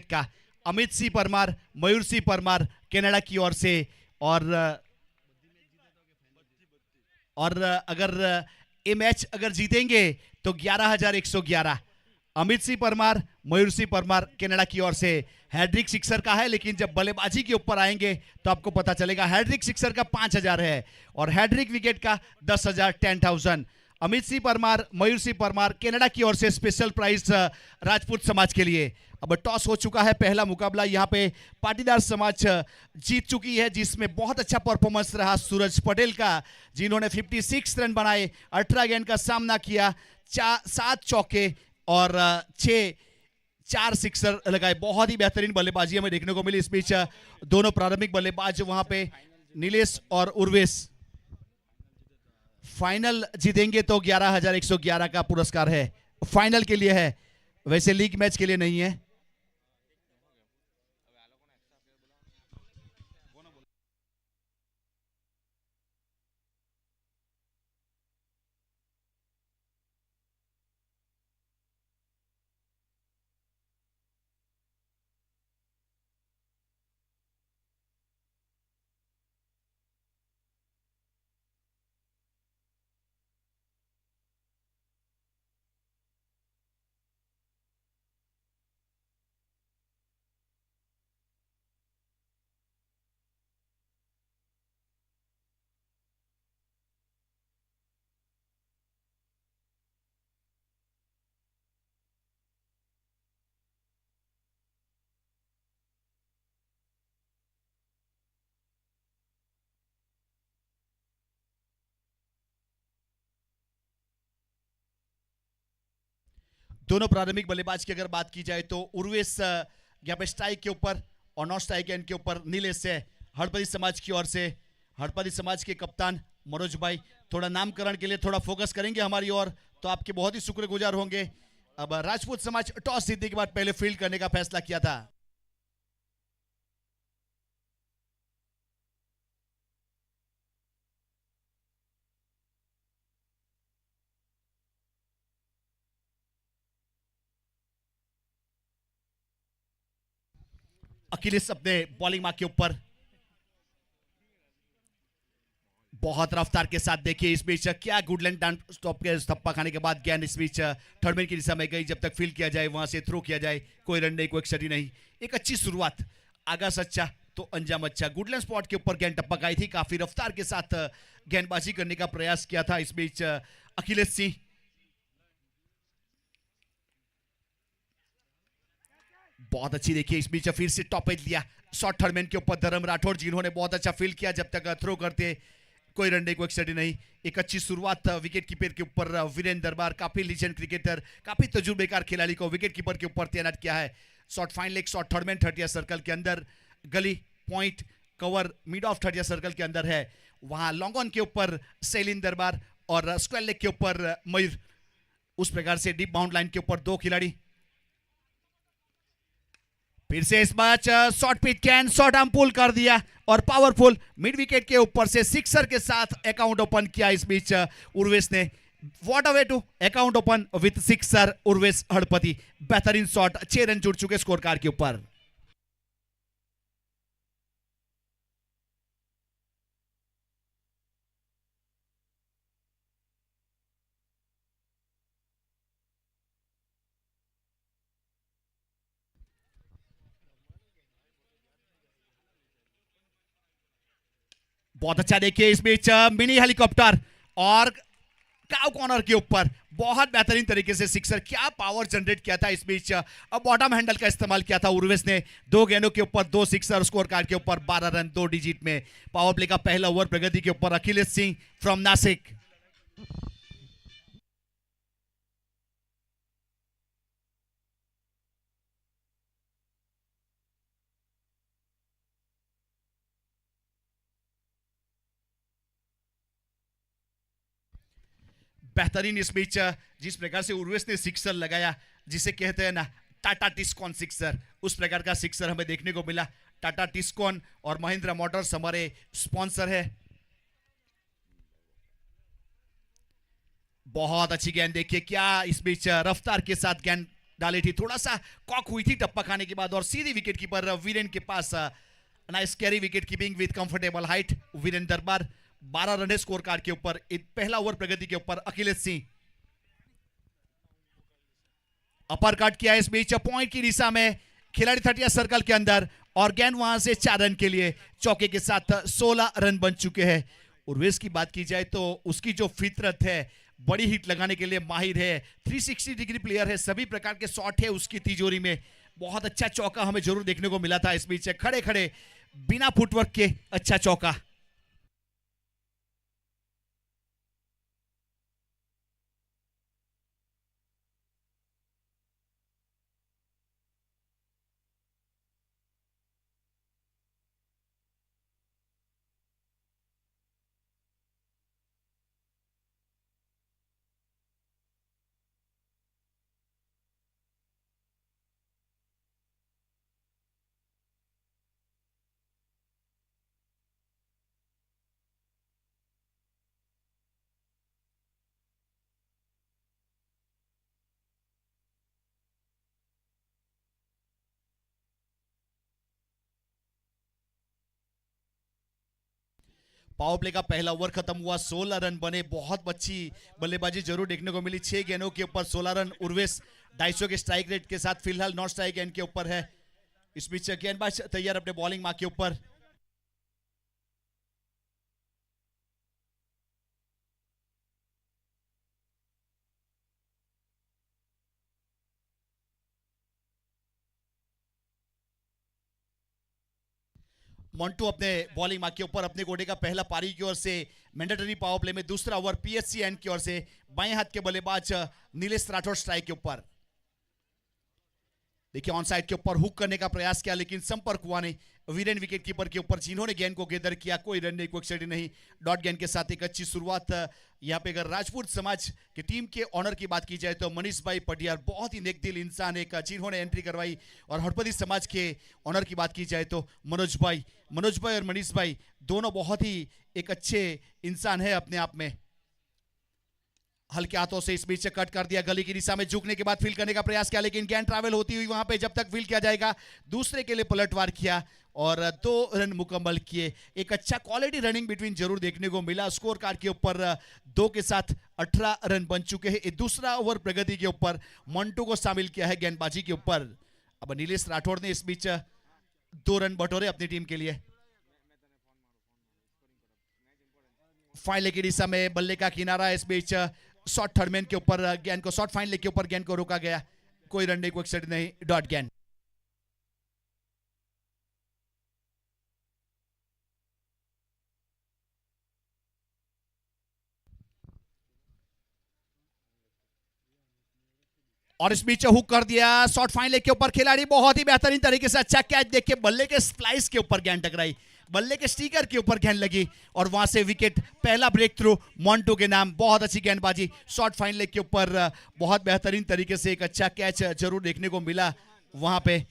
का अमित सिंह परमार, मयूर सिंह परमार कनाडा की ओर से। और अगर ये मैच अगर जीतेंगे तो 11,111। अमित सिंह परमार, मयूर सिंह परमार कनाडा की ओर से। हैड्रिक सिक्सर का है, लेकिन जब बल्लेबाजी के ऊपर आएंगे तो आपको पता चलेगा। हैड्रिक सिक्सर का 5,000 है और हैड्रिक विकेट का 10,000, 10,000। अमित सिंह परमार, मयूर सिंह परमार कनाडा की ओर से स्पेशल प्राइज राजपूत समाज के लिए। अब टॉस हो चुका है, पहला मुकाबला यहाँ पे पाटीदार समाज जीत चुकी है, जिसमें बहुत अच्छा परफॉर्मेंस रहा सूरज पटेल का, जिन्होंने 56 रन बनाए, 18 गेंद का सामना किया, 7 चौके और 4 सिक्सर लगाए। बहुत ही बेहतरीन बल्लेबाजी हमें देखने को मिली। इस बीच दोनों प्रारंभिक बल्लेबाज वहां पे नीलेश और उर्वेश फाइनल जीतेंगे तो 11,111 का पुरस्कार है, फाइनल के लिए है, वैसे लीग मैच के लिए नहीं है। दोनों प्रारंभिक बल्लेबाज की अगर बात की जाए तो उर्वेश यहाँ पे स्ट्राइक के ऊपर और नॉन स्ट्राइक एंड के ऊपर नीलेश से। हड़पदी समाज की ओर से हड़पदी समाज के कप्तान मनोज भाई थोड़ा नामकरण के लिए थोड़ा फोकस करेंगे हमारी ओर, तो आपके बहुत ही शुक्रगुजार होंगे। अब राजपूत समाज टॉस जीतने के बाद पहले फील्ड करने का फैसला किया था। अखिलेश अपने बॉलिंग मार्क के ऊपर बहुत रफ्तार के साथ देखिए। इस बीच क्या गुडलैंड स्टॉप के थप्पा खाने के बाद गेंद इस बीच थर्ड मैन की दिशा में गई। जब तक फील्ड किया जाए वहां से थ्रो किया जाए, कोई रन नहीं, कोई एक्सट्री नहीं। एक अच्छी शुरुआत, आगाज अच्छा तो अंजाम अच्छा। गुडलैंड स्पॉट के ऊपर गेंद टपक आई थी, काफी रफ्तार के साथ गेंदबाजी करने का प्रयास किया था। इस बीच अखिलेश सिंह बहुत अच्छी देखिए, इस बीच फिर से टॉप एज लिया शॉट थर्ड मैन के ऊपर धर्म राठौड़, जिन्होंने बहुत अच्छा फील्ड किया। जब तक थ्रो करते कोई रन नहीं, कोई एक्सट्री नहीं। एक अच्छी शुरुआत विकेट कीपर के ऊपर वीरेंद्र दरबार, काफी लीजेंड क्रिकेटर, काफी तजुर्बेकार खिलाड़ी को विकेट कीपर के ऊपर तैनात किया है। Shot fine leg shot third man 30 circle के अंदर, गली point cover mid of 30 circle के अंदर है। वहां लॉन्ग ऑन के ऊपर सैलिन दरबार और स्क्वायर लेग के ऊपर मयूर। उस प्रकार से डीप बाउंड लाइन के ऊपर दो खिलाड़ी। फिर से इस match short pitch can short arm pull कर दिया और पावरफुल मिड विकेट के ऊपर से सिक्सर के साथ अकाउंट ओपन किया। इस बीच उर्वेश ने what a way to account open with sixer. Urvesh Hadpati बेहतरीन शॉट, 6 रन जुड़ चुके स्कोर कार्ड के ऊपर। बहुत अच्छा देखिए, इस बीच मिनी हेलीकॉप्टर और काउ कॉर्नर के ऊपर बहुत बेहतरीन तरीके से सिक्सर। क्या पावर जनरेट किया था इस बीच। अब बॉटम हैंडल का इस्तेमाल किया था उर्वेश ने, 2 गेंदों के ऊपर 2 सिक्सर, स्कोर कार्ड के ऊपर 12 रन 2 डिजिट में। पावर प्ले का पहला ओवर प्रगति के ऊपर अखिलेश सिंह फ्रॉम नासिक। बेहतरीन इस बीच जिस प्रकार से उर्वेश ने सिक्सर लगाया, जिसे कहते हैं ना टाटा टिस्कॉन सिक्सर, उस प्रकार का सिक्सर हमें देखने को मिला। टाटा टिस्कॉन और महिंद्रा मोटर्स हमारे स्पॉन्सर है। बहुत अच्छी गेंद देखिए, क्या इस बीच रफ्तार के साथ गेंद डाली थी, थोड़ा सा कॉक हुई थी टप्पा खाने के बाद और सीधी विकेट कीपर वीरेन के पास nice carry wicket keeping with comfortable height. Viren Darbar 12 run है स्कोर कार्ड के ऊपर। पहला ओवर प्रगति के ऊपर अखिलेश सिंह अपर कट किया इस बीच पॉइंट की दिशा में, खिलाड़ी 30 सर्कल के अंदर और गेंद वहां से 4 रन के लिए चौके के साथ 16 रन बन चुके हैं। उर्वेश की बात की जाए तो उसकी जो फितरत है, बड़ी हिट लगाने के लिए माहिर है, 360 डिग्री प्लेयर है, सभी प्रकार के शॉट है उसकी तिजोरी में। बहुत अच्छा चौका हमें जरूर देखने को मिला था इस बीच, खड़े खड़े बिना फुटवर्क के अच्छा चौका। पावर प्ले का पहला ओवर खत्म हुआ, 16 रन बने, बहुत अच्छी बल्लेबाजी जरूर देखने को मिली। 6 गेंदों के ऊपर 16 रन। उर्वेश 250 के स्ट्राइक रेट के साथ फिलहाल नॉट स्ट्राइक गेंद के ऊपर है। इस बीच गेंदबाज तैयार अपने बॉलिंग मार्क के ऊपर। मोंटू अपने बॉलिंग मार्क के ऊपर अपने गोडे का पहला पारी की ओर से मैंडेटरी पावर प्ले में दूसरा ओवर पीएससी एंड की ओर से बाएं हाथ के बल्लेबाज नीलेश राठौर स्ट्राइक के ऊपर। देखिए ऑन साइड के ऊपर हुक करने का प्रयास किया लेकिन संपर्क हुआ नहीं। वीरेन विकेट कीपर के ऊपर जिन्होंने गेंद को गेदर किया, कोई रन नहीं, कोई विकेट नहीं। डॉट गेंद के साथ एक अच्छी शुरुआत यहाँ पे। अगर राजपूत समाज की टीम के ऑनर की बात की जाए तो मनीष भाई पटियार बहुत ही नेकदिल इंसान एक जिन्होंने एंट्री करवाई, और हड़पति समाज के ऑनर की बात की जाए तो मनोज भाई और मनीष भाई दोनों बहुत ही एक अच्छे इंसान है अपने आप में। हल्के हाथों से इस बीच कट कर दिया, गली की दिशा में झुकने के बाद फील्ड करने का प्रयास किया लेकिन गेंद ट्रैवल होती हुई वहां पे जब तक फील्ड किया जाएगा दूसरे के लिए पलटवार किया और 2 रन मुकम्मल किए। एक अच्छा क्वालिटी रनिंग बिटवीन जरूर देखने को मिला। स्कोर कार्ड के ऊपर 2 के साथ 18 रन बन चुके हैं। दूसरा ओवर प्रगति के ऊपर मंटू को शामिल किया है गेंदबाजी के ऊपर। अब नीलेश राठौर ने इस बीच 2 रन बटोरे अपनी टीम के लिए। फाइनल की दिशा में बल्ले का किनारा, इस बीच शॉर्ट थर्डमैन के ऊपर गेंद को, शॉर्ट फाइन लेग के ऊपर गेंद को रोका गया, कोई रन नहीं, कोई विकेट नहीं, डॉट गेंद। और इस बीच हुक कर दिया शॉर्ट फाइन लेग के ऊपर। खिलाड़ी बहुत ही बेहतरीन तरीके से अच्छा कैच देख के बल्ले के स्प्लाइस के ऊपर गेंद टकराई, बल्ले के स्टिकर के ऊपर गेंद लगी और वहां से विकेट। पहला ब्रेक थ्रू मोंटू के नाम। बहुत अच्छी गेंदबाजी शॉर्ट फाइन लेग के ऊपर, बहुत बेहतरीन तरीके से एक अच्छा कैच जरूर देखने को मिला वहां पे।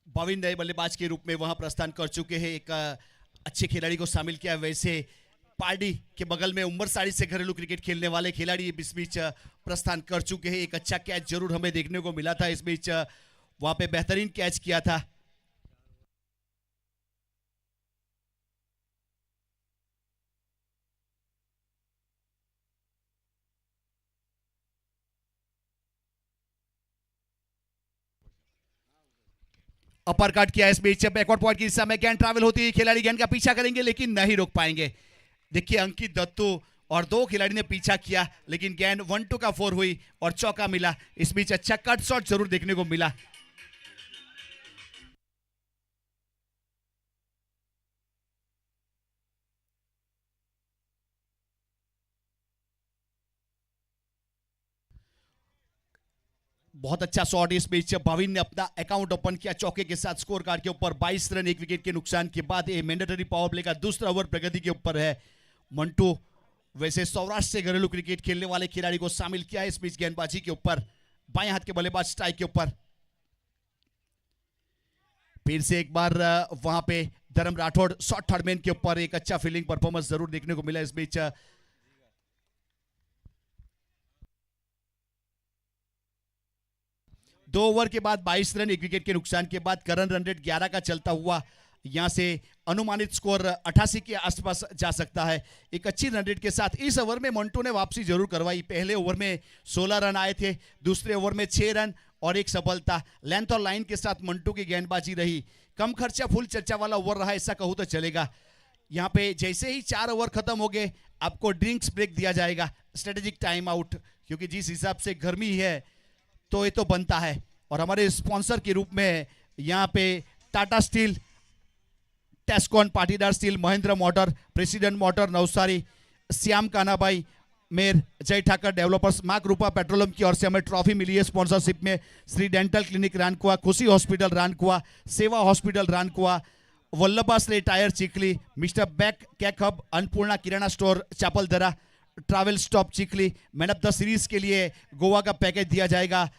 बविन नए बल्लेबाज के रूप में वहां प्रस्थान कर चुके हैं। एक अच्छे खिलाड़ी को शामिल किया। वैसे पार्टी के बगल में उम्रसाड़ी से घरेलू क्रिकेट खेलने वाले खिलाड़ी इस बीच प्रस्थान कर चुके हैं। एक अच्छा कैच जरूर हमें देखने को मिला था इस बीच, वहां पे बेहतरीन कैच किया था। अपर कट किया इस बीच, बैकवर्ड पॉइंट की दिशा में गेंद ट्रैवल होती है, खिलाड़ी गेंद का पीछा करेंगे लेकिन नहीं रोक पाएंगे। देखिए अंकित दत्तू और 2 खिलाड़ी ने पीछा किया लेकिन गेंद 1-2 का 4 हुई और चौका मिला। इस बीच अच्छा कट शॉट जरूर देखने को मिला। बहुत अच्छा शॉट इस बीच भाविन ने अपना अकाउंट ओपन किया चौके के साथ स्कोर कार्ड के ऊपर 22 रन 1 विकेट के नुकसान के बाद ये मैंडेटरी पावर प्ले का दूसरा ओवर प्रगति के ऊपर है। मंटू वैसे सौराष्ट्र से घरेलू क्रिकेट खेलने वाले खिलाड़ी को शामिल किया है इस बीच गेंदबाजी के ऊपर, बाएं हाथ के बल्लेबाज स्ट्राइक के ऊपर। फिर से एक बार वहां पे धर्म राठौड़ शॉर्ट थर्डमैन के ऊपर एक अच्छा फील्डिंग परफॉर्मेंस जरूर देखने को मिला इस बीच। दो ओवर के बाद 22 रन 1 विकेट के नुकसान के बाद करंट रन रेट 11 का चलता हुआ यहां से अनुमानित स्कोर 88 के आसपास जा सकता है। एक अच्छी रन रेट के साथ इस ओवर में मंटू ने वापसी जरूर करवाई। पहले ओवर में 16 रन आए थे, दूसरे ओवर में 6 रन और एक सफलता। लेंथ और लाइन के साथ मंटू की गेंदबाजी रही। कम खर्चा फुल चर्चा वाला ओवर रहा, ऐसा कहूं तो चलेगा। यहाँ पे जैसे ही 4 ओवर खत्म हो गए आपको ड्रिंक्स ब्रेक दिया जाएगा, स्ट्रेटेजिक टाइम आउट, क्योंकि जिस हिसाब से गर्मी है तो ये तो बनता है। और हमारे स्पॉन्सर के रूप में यहाँ पे Tata steel, Tiscon, Patidar steel, Mahindra motor, president motor Navsari, Shyam Kanabai, Mer, Jay Thakar developers, माँ कृपा पेट्रोलियम की ओर से हमें ट्रॉफी मिली है स्पॉन्सरशिप में। श्री डेंटल क्लिनिक रानकुआ, खुशी hospital Rankuva, Seva hospital Rankuva, Vallabhshree tyre Chikhli, mister bake cake hub, Annapurna kirana store Chapaldara, travel stop Chikhli. Man of the series के लिए गोवा का पैकेज दिया जाएगा।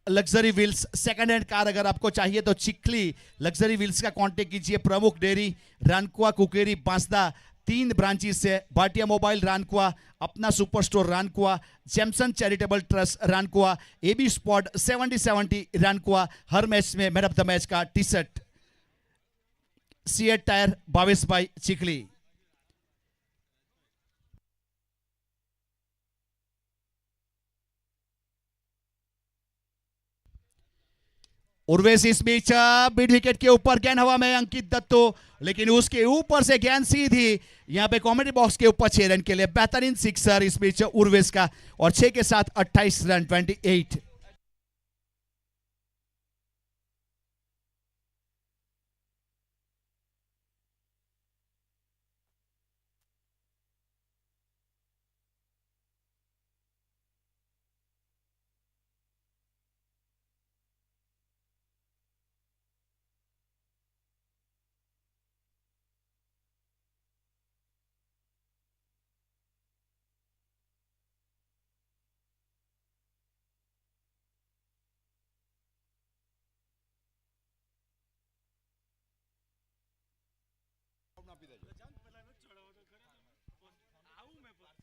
Luxury wheels, second hand car अगर आपको चाहिए तो चिखली लग्जरी व्हील्स का कांटेक्ट कीजिए। प्रमुख डेयरी रानकुआ, कुकेरी, बांसदा, 3 ब्रांचेस से। Bhatia mobile Rankuva, Apna super store Rankuva, Jameson charitable trust Rankuva, AB spot 7070 Rankuva. हर मैच में मैन ऑफ द मैच का T shirt. CEAT tyre 22 by Chikhli. Urvesh इस बीच मिड विकेट के ऊपर गेंद हवा में, अंकित दत्तो, लेकिन उसके ऊपर से गेंद सीधी यहां पे कॉमेडी बॉक्स के ऊपर 6 रन के लिए बेहतरीन सिक्सर इस बीच उर्वेश का, और 6 के साथ 28 रन 28।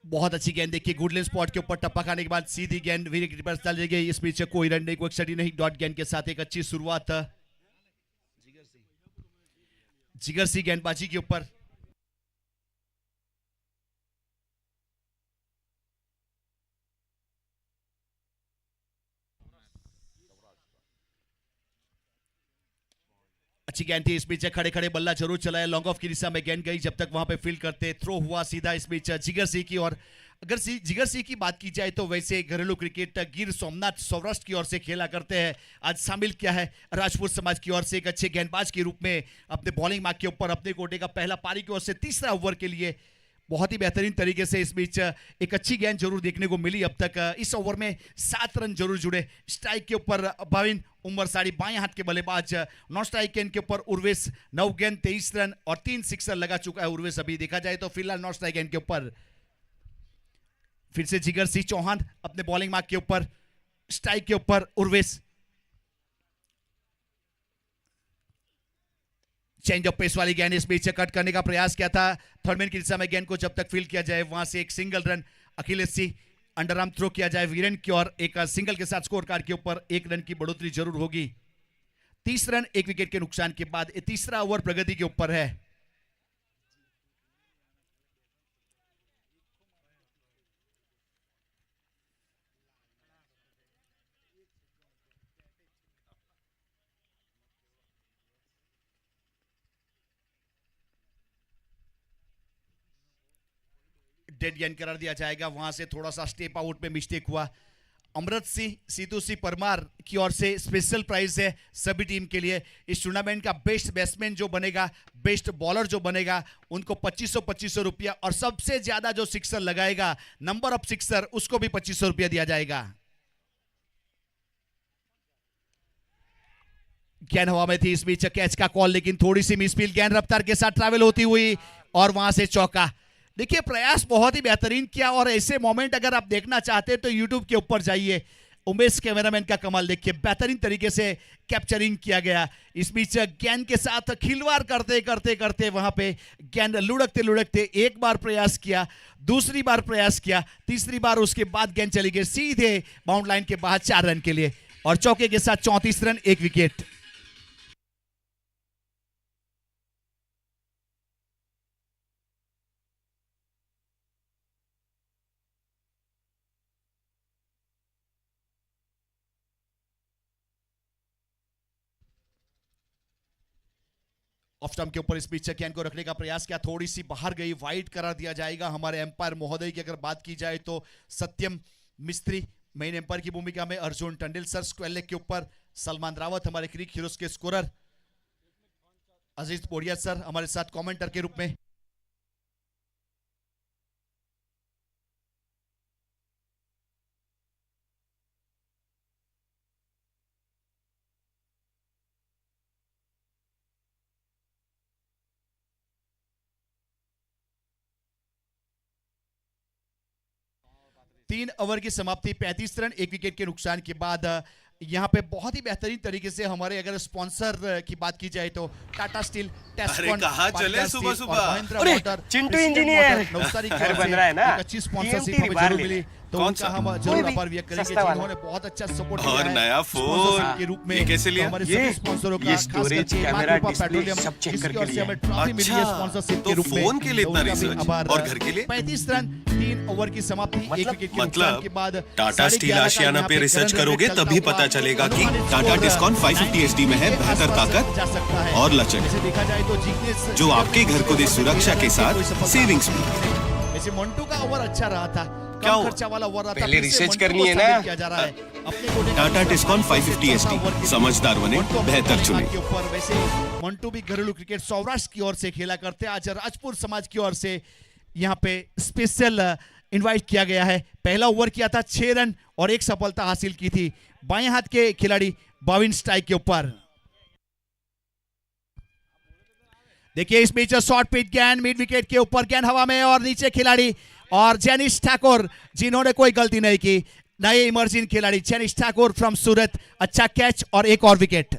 बहुत अच्छी गेंद देखिए, गुडलैंड स्पॉट के ऊपर टप्पा खाने के बाद सीधी गेंद विकेट पर चली गई। इस बीच कोई रन नहीं, कोई स्टडी नहीं, डॉट गेंद के साथ एक अच्छी शुरुआत जिगर सी गेंदबाजी के ऊपर। अच्छी गेंद थी इस बीच, खड़े खड़े बल्ला जरूर चलाया, लॉन्ग ऑफ की दिशा में गेंद गई, जब तक वहां पे फील्ड करते थ्रो हुआ सीधा इस बीच जिगर सिंह की। और अगर जिगर सिंह की बात की जाए तो वैसे घरेलू क्रिकेट गिर सोमनाथ सौराष्ट्र की ओर से खेला करते हैं, आज शामिल किया है राजपूत समाज की ओर से एक अच्छे गेंदबाज के रूप में अपने बॉलिंग मार्क के ऊपर अपने कोटे का पहला पारी की ओर से तीसरा ओवर के लिए बहुत ही बेहतरीन तरीके से इस बीच एक अच्छी गेंद जरूर देखने को मिली। अब तक इस ओवर में 7 रन जरूर जुड़े। स्ट्राइक के ऊपर भाविन उमर साड़ी, बाएं हाथ के बल्लेबाज। नॉन स्ट्राइक गेंद के ऊपर उर्वेश, 9 गेंद 23 रन और 3 सिक्सर लगा चुका है उर्वेश अभी देखा जाए तो फिलहाल नॉन स्ट्राइक गेंद के ऊपर। फिर से जिगर सिंह चौहान अपने बॉलिंग मार्क के ऊपर, स्ट्राइक के ऊपर उर्वेश। चेंज ऑफ पेस वाली गेंद इस बीच कट करने का प्रयास किया था थर्डमैन की दिशा में, गेंद को जब तक फील्ड किया जाए वहां से एक single run Akhilesh Singh under arm throw किया जाए वीरेंद्र की और एक सिंगल के साथ स्कोर कार्ड के ऊपर 1 रन की बढ़ोतरी जरूर होगी। 30 रन 1 विकेट के नुकसान के बाद तीसरा ओवर प्रगति के ऊपर है। डेड गेंद करार दिया जाएगा, वहां से थोड़ा सा स्टेप आउट में मिस्टेक हुआ। अमृत सिंह, सीतू सिंह परमार की ओर से स्पेशल प्राइज है सभी टीम के लिए। इस टूर्नामेंट का बेस्ट बैट्समैन जो बनेगा, बेस्ट बॉलर जो बनेगा, उनको 2500 रुपया, और सबसे ज्यादा जो सिक्सर लगाएगा, नंबर ऑफ सिक्सर, उसको भी 2500 रुपया दिया जाएगा। गेंद हवा में थी, इस बीच कैच का कॉल, लेकिन थोड़ी सी मिसफील्ड, गेंद रफ्तार के साथ ट्रैवल होती हुई और वहां से चौका। देखिए प्रयास बहुत ही बेहतरीन किया, और ऐसे मोमेंट अगर आप देखना चाहते हैं तो यूट्यूब के ऊपर जाइए, उमेश कैमरामैन का कमाल देखिए, बेहतरीन तरीके से कैप्चरिंग किया गया। इस बीच गेंद के साथ खिलवाड़ करते करते करते वहां पे गेंद लुढ़कते लुढ़कते एक बार प्रयास किया, दूसरी बार प्रयास किया, तीसरी बार, उसके बाद गेंद चली गई सीधे बाउंड लाइन के बाहर 4 रन के लिए, और चौके के साथ 34 रन, 1 विकेट। ऑफ स्टंप के ऊपर इस बीच गेंद को रखने का प्रयास किया, थोड़ी सी बाहर गई, वाइड करा दिया जाएगा। हमारे एम्पायर महोदय की अगर बात की जाए तो सत्यम मिस्त्री, मेन एम्पायर की भूमिका में अर्जुन टंडल सर, स्क्वायर लेग के ऊपर सलमान रावत हमारे क्रिक हीरोज के स्कोरर, अजीज पोड़िया सर हमारे साथ कमेंटर के रूप में। तीन ओवर की समाप्ति, 35 रन, 1 विकेट के नुकसान के बाद यहाँ पे बहुत ही बेहतरीन तरीके से हमारे अगर स्पॉन्सर की बात की जाए तो टाटा स्टील, टेस्कॉन, कहाँ चले सुबह सुबह? अरे चिंटू इंजीनियर घर बन रहा है ना, अच्छी स्पॉन्सरशिप हमें जरूर मिली, तो उनका हम जरूर आभार व्यक्त करेंगे जिन्होंने बहुत अच्छा सपोर्ट और नया फोन के रूप में। ये कैसे लिया? हमारे सभी स्पॉन्सरों का, ये खास स्टोरेज, करके कैमरा, मारुति डिस्प्ले पेट्रोलियम, सब चेक जिसकी करके ओर से लिया। हमें ट्रॉफी मिली है स्पॉन्सरशिप तो के रूप में। फोन के लिए इतना उनका भी रिसर्च, आभार। और घर के लिए 35 रन, 3 ओवर की समाप्ति, 1 विकेट के नुकसान के बाद टाटा स्टील आशियाना पे रिसर्च करोगे तभी पता चलेगा कि टाटा टिस्कॉन 550 एचडी में है बेहतर ताकत और लचक, देखा जाए तो जीतने जो आपके घर को दे सुरक्षा के साथ सेविंग्स भी। वैसे मंटू का ओवर अच्छा रहा था, क्या कम खर्चा वाला ओवर रहा था, पहले फिर से रिसर्च मंटू करनी को है ना। शामिल किया जा रहा है अपने कोटे का। टाटा टिस्कॉन 550 चौथा ओवर एचडी, के समझदार बने, मंटू अपने बेहतर कोटे चुने। के ऊपर। वैसे मंटू भी घरेलू क्रिकेट सौराष्ट्र की ओर से खेला करते हैं, आज राजपुर समाज की ओर से यहाँ पे स्पेशल इनवाइट किया गया है। पहला ओवर किया था, 6 रन और 1 सफलता हासिल की थी बाएं हाथ के खिलाड़ी बाविन स्ट्राइक के ऊपर। देखिए इस बीच शॉर्ट पिच गेंद मिड विकेट के ऊपर, गेंद हवा में और नीचे खिलाड़ी और जेनिश ठाकुर जिन्होंने कोई गलती नहीं की, नए इमर्जिंग खिलाड़ी जेनिश ठाकुर फ्रॉम सूरत, अच्छा कैच और 1 और विकेट।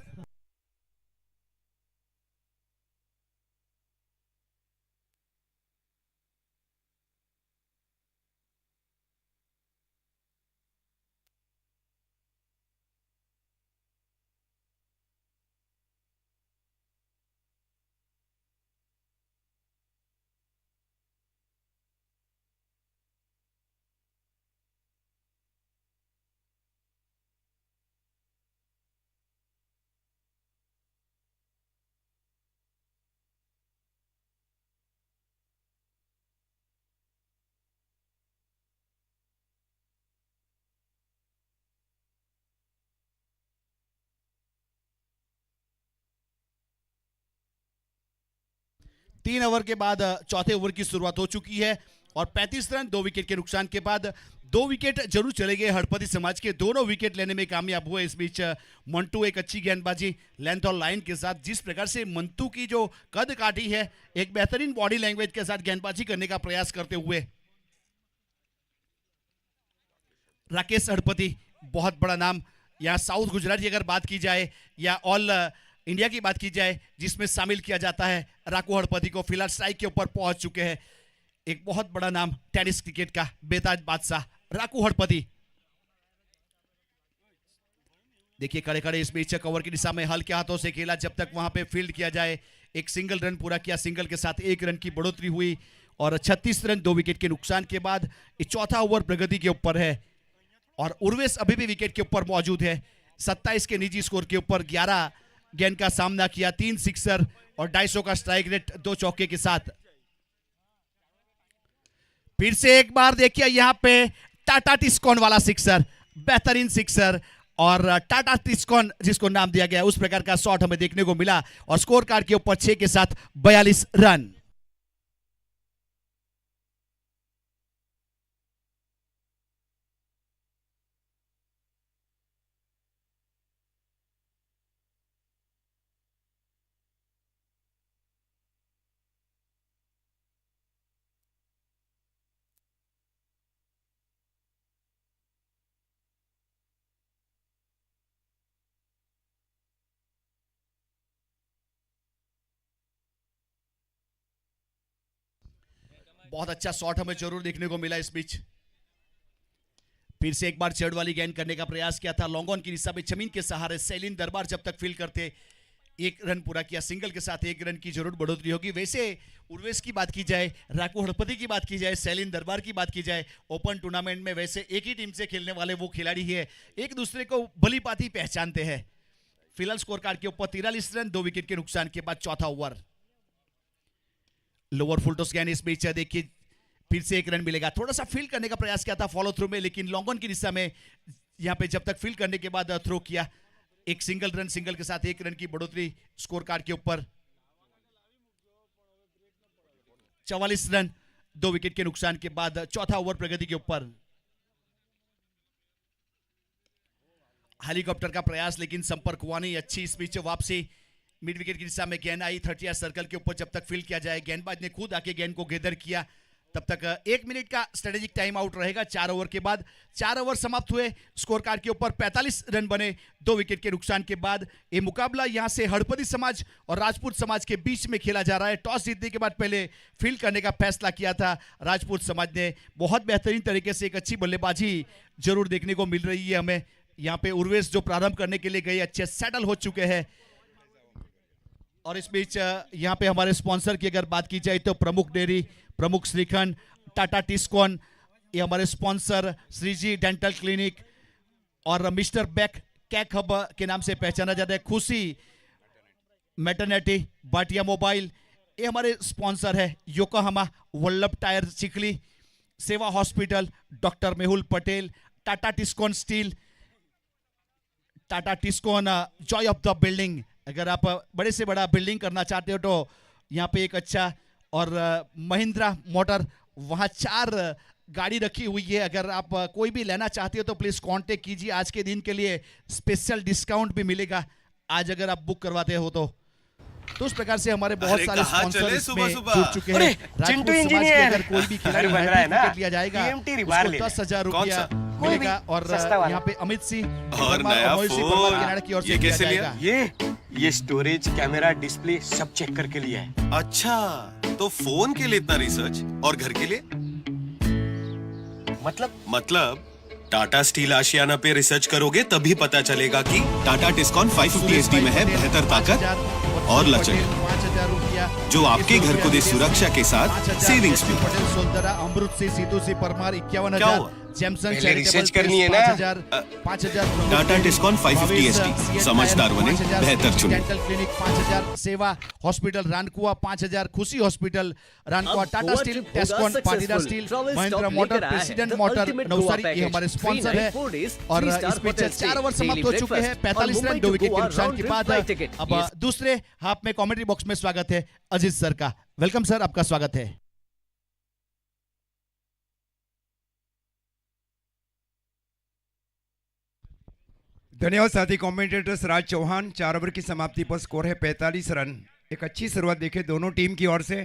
तीन ओवर के बाद चौथे ओवर की शुरुआत हो चुकी है और 35 रन 2 विकेट के नुकसान के बाद 2 विकेट जरूर चले गए हड़पति समाज के, दोनों विकेट लेने में कामयाब हुए। इस बीच मंटू एक अच्छी गेंदबाजी लेंथ और लाइन के साथ, जिस प्रकार से मंटू की जो कद काटी है, एक बेहतरीन बॉडी लैंग्वेज के साथ गेंदबाजी करने का प्रयास करते हुए। राकेश हड़पति बहुत बड़ा नाम, यहाँ साउथ गुजरात की अगर बात की जाए या ऑल इंडिया की बात की जाए जिसमें शामिल किया जाता है, राकू हड़पति को फिलहाल स्ट्राइक के ऊपर पहुंच चुके हैं। एक बहुत बड़ा नाम टेनिस क्रिकेट का बेताज बादशाह राकू हड़पति। देखिए खड़े खड़े इस बीच कवर की दिशा में हल्के हाथों से खेला, जब तक वहां पे फील्ड किया जाए। एक सिंगल रन पूरा किया, सिंगल के साथ 1 रन की बढ़ोतरी हुई और 36 रन 2 विकेट के नुकसान के बाद ये चौथा ओवर प्रगति के ऊपर है और उर्वेश अभी भी विकेट के ऊपर मौजूद है। 27 के निजी स्कोर के ऊपर 11 गेंद का सामना किया, 3 सिक्सर और 250 का स्ट्राइक रेट 2 चौके के साथ। फिर से एक बार देखिए यहां पे टाटा टिस्कॉन वाला सिक्सर, बेहतरीन सिक्सर और टाटा टिस्कॉन जिसको नाम दिया गया उस प्रकार का शॉट हमें देखने को मिला और स्कोर कार्ड के ऊपर 6 के साथ 42 रन। बहुत अच्छा शॉट हमें जरूर देखने को मिला इस बीच। फिर से एक बार चढ़ वाली गेंद करने का प्रयास किया था लॉन्ग ऑन की दिशा में, जमीन के सहारे सैलिन दरबार जब तक फील्ड करते 1 रन पूरा किया। सिंगल के साथ 1 रन की जरूर बढ़ोतरी होगी। वैसे उर्वेश की बात की जाए, राकू हड़पति की बात की जाए, सैलिन दरबार की बात की जाए, ओपन टूर्नामेंट में वैसे एक ही टीम से खेलने वाले वो खिलाड़ी है, एक दूसरे को भली भांति पहचानते हैं। फिलहाल स्कोर कार्ड के ऊपर 43 रन, 2 विकेट के नुकसान के बाद चौथा ओवर। लोअर फुल टॉस गेंद इस बीच देखिए फिर से 1 रन मिलेगा। थोड़ा सा फील्ड करने का प्रयास किया था फॉलो थ्रू में, लेकिन लॉन्ग ऑन की दिशा में यहां पे जब तक फील्ड करने के बाद थ्रो किया, एक सिंगल रन, सिंगल के साथ 1 रन की बढ़ोतरी स्कोर कार्ड के ऊपर। 44 रन, 2 विकेट के नुकसान के बाद चौथा ओवर प्रगति के ऊपर। हेलीकॉप्टर का प्रयास लेकिन संपर्क हुआ नहीं। अच्छी इस बीच वापसी मिड विकेट की दिशा में गेंद आई 30 सर्कल के ऊपर। जब तक फील्ड किया जाए, गेंदबाज ने खुद आके गेंद को गैदर किया, तब तक 1 मिनट का स्ट्रेटेजिक टाइम आउट रहेगा 4 ओवर के बाद। 4 ओवर समाप्त हुए, स्कोर कार्ड के ऊपर 45 रन बने 2 विकेट के नुकसान के बाद। ये मुकाबला यहां से हड़पति समाज और राजपूत समाज के बीच में खेला जा रहा है। टॉस जीतने के बाद पहले फील्ड करने का फैसला किया था राजपूत समाज ने। बहुत बेहतरीन तरीके से एक अच्छी बल्लेबाजी जरूर देखने को मिल रही है हमें। यहाँ पे उर्वेश जो प्रारंभ करने के लिए गए, अच्छे सेटल हो चुके हैं। और इस बीच यहाँ पे हमारे स्पॉन्सर की अगर बात की जाए तो प्रमुख डेयरी, प्रमुख श्रीखंड, टाटा टिस्कॉन, ये हमारे स्पॉन्सर श्रीजी डेंटल क्लिनिक और मिस्टर बैक कैक हब के नाम से पहचाना जाता है। खुशी मैटरनिटी, बाटिया मोबाइल, ये हमारे स्पॉन्सर है। योकोहामा वल्लभ टायर चिखली, सेवा hospital, doctor Mehul Patel, Tata Tiscon steel, Tata Tiscon Joy of the building. अगर आप बड़े से बड़ा बिल्डिंग करना चाहते हो तो यहाँ पे एक अच्छा, और महिंद्रा मोटर, वहाँ 4 गाड़ी रखी हुई है। अगर आप कोई भी लेना चाहते हो तो प्लीज कांटेक्ट कीजिए। आज के दिन के लिए स्पेशल डिस्काउंट भी मिलेगा आज अगर आप बुक करवाते हो तो। उस प्रकार से हमारे बहुत सारे स्पॉन्सर इसमें जुड़ चुके हैं। चिंटू इंजीनियर, अगर कोई भी खिलाड़ी बन रहा है ना, लिया जाएगा उसको 10,000 रुपया मिलेगा। और यहाँ पे अमित सिंह और नया फोन, कनाडा की ओर से ये कैसे लिया? ये स्टोरेज, कैमरा, डिस्प्ले सब चेक करके लिया है। अच्छा, तो फोन के लिए इतना रिसर्च और घर के लिए? मतलब टाटा स्टील आशियाना पे रिसर्च करोगे तभी पता चलेगा कि टाटा टिस्कॉन 550 एचडी में है बेहतर ताकत और लचक, जो आपके घर को दे सुरक्षा के साथ सेविंग्स भी। पटेल सोलदरा, अमृत सिंह, सीतू सिंह परमार 51,000, जैमसन पहले रिसर्च करनी है ना। 5,000 टाटा टिस्कॉन 550 एचडी, समझदार बने, बेहतर चुने। डेंटल क्लिनिक 5,000, सेवा hospital Rankuva 5,000, Khushi hospital Rankuva, Tata steel, Tiscon, Patidar steel, Mahindra motor, president motor Navsari, ये हमारे स्पॉन्सर है। और इस बीच 4 ओवर समाप्त हो चुके हैं, 45 रन 2 विकेट के नुकसान के बाद। अब दूसरे हाफ में कमेंट्री बॉक्स में स्वागत है अजीत सर का। वेलकम सर, आपका स्वागत है। धन्यवाद साथी कमेंटेटर्स राज चौहान। 4 ओवर की समाप्ति पर स्कोर है 45 रन। एक अच्छी शुरुआत देखे दोनों टीम की ओर से।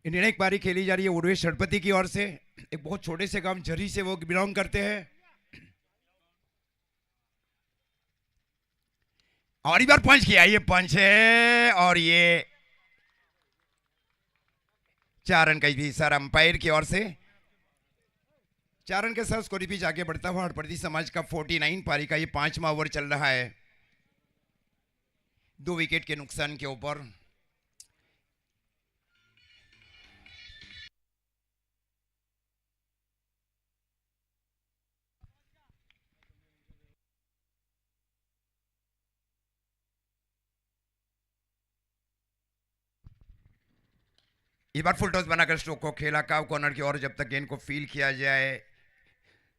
इंडियन एक पारी खेली जा रही है उर्वेश हड़पति की ओर से। एक बहुत छोटे से गांव झरी से वो बिलोंग करते हैं। और बार पंच किया, ये पंच है और ये 4 रन का भी सर अंपायर की ओर से। 4 रन के साथ स्कोर पिच आगे बढ़ता हुआ हड़पति समाज का 49 पारी का ये 5वां ओवर चल रहा है 2 विकेट के नुकसान के ऊपर। इस बार फुल टॉस बनाकर स्ट्रोक को खेला काव कॉर्नर की ओर। जब तक गेंद को फील किया जाए,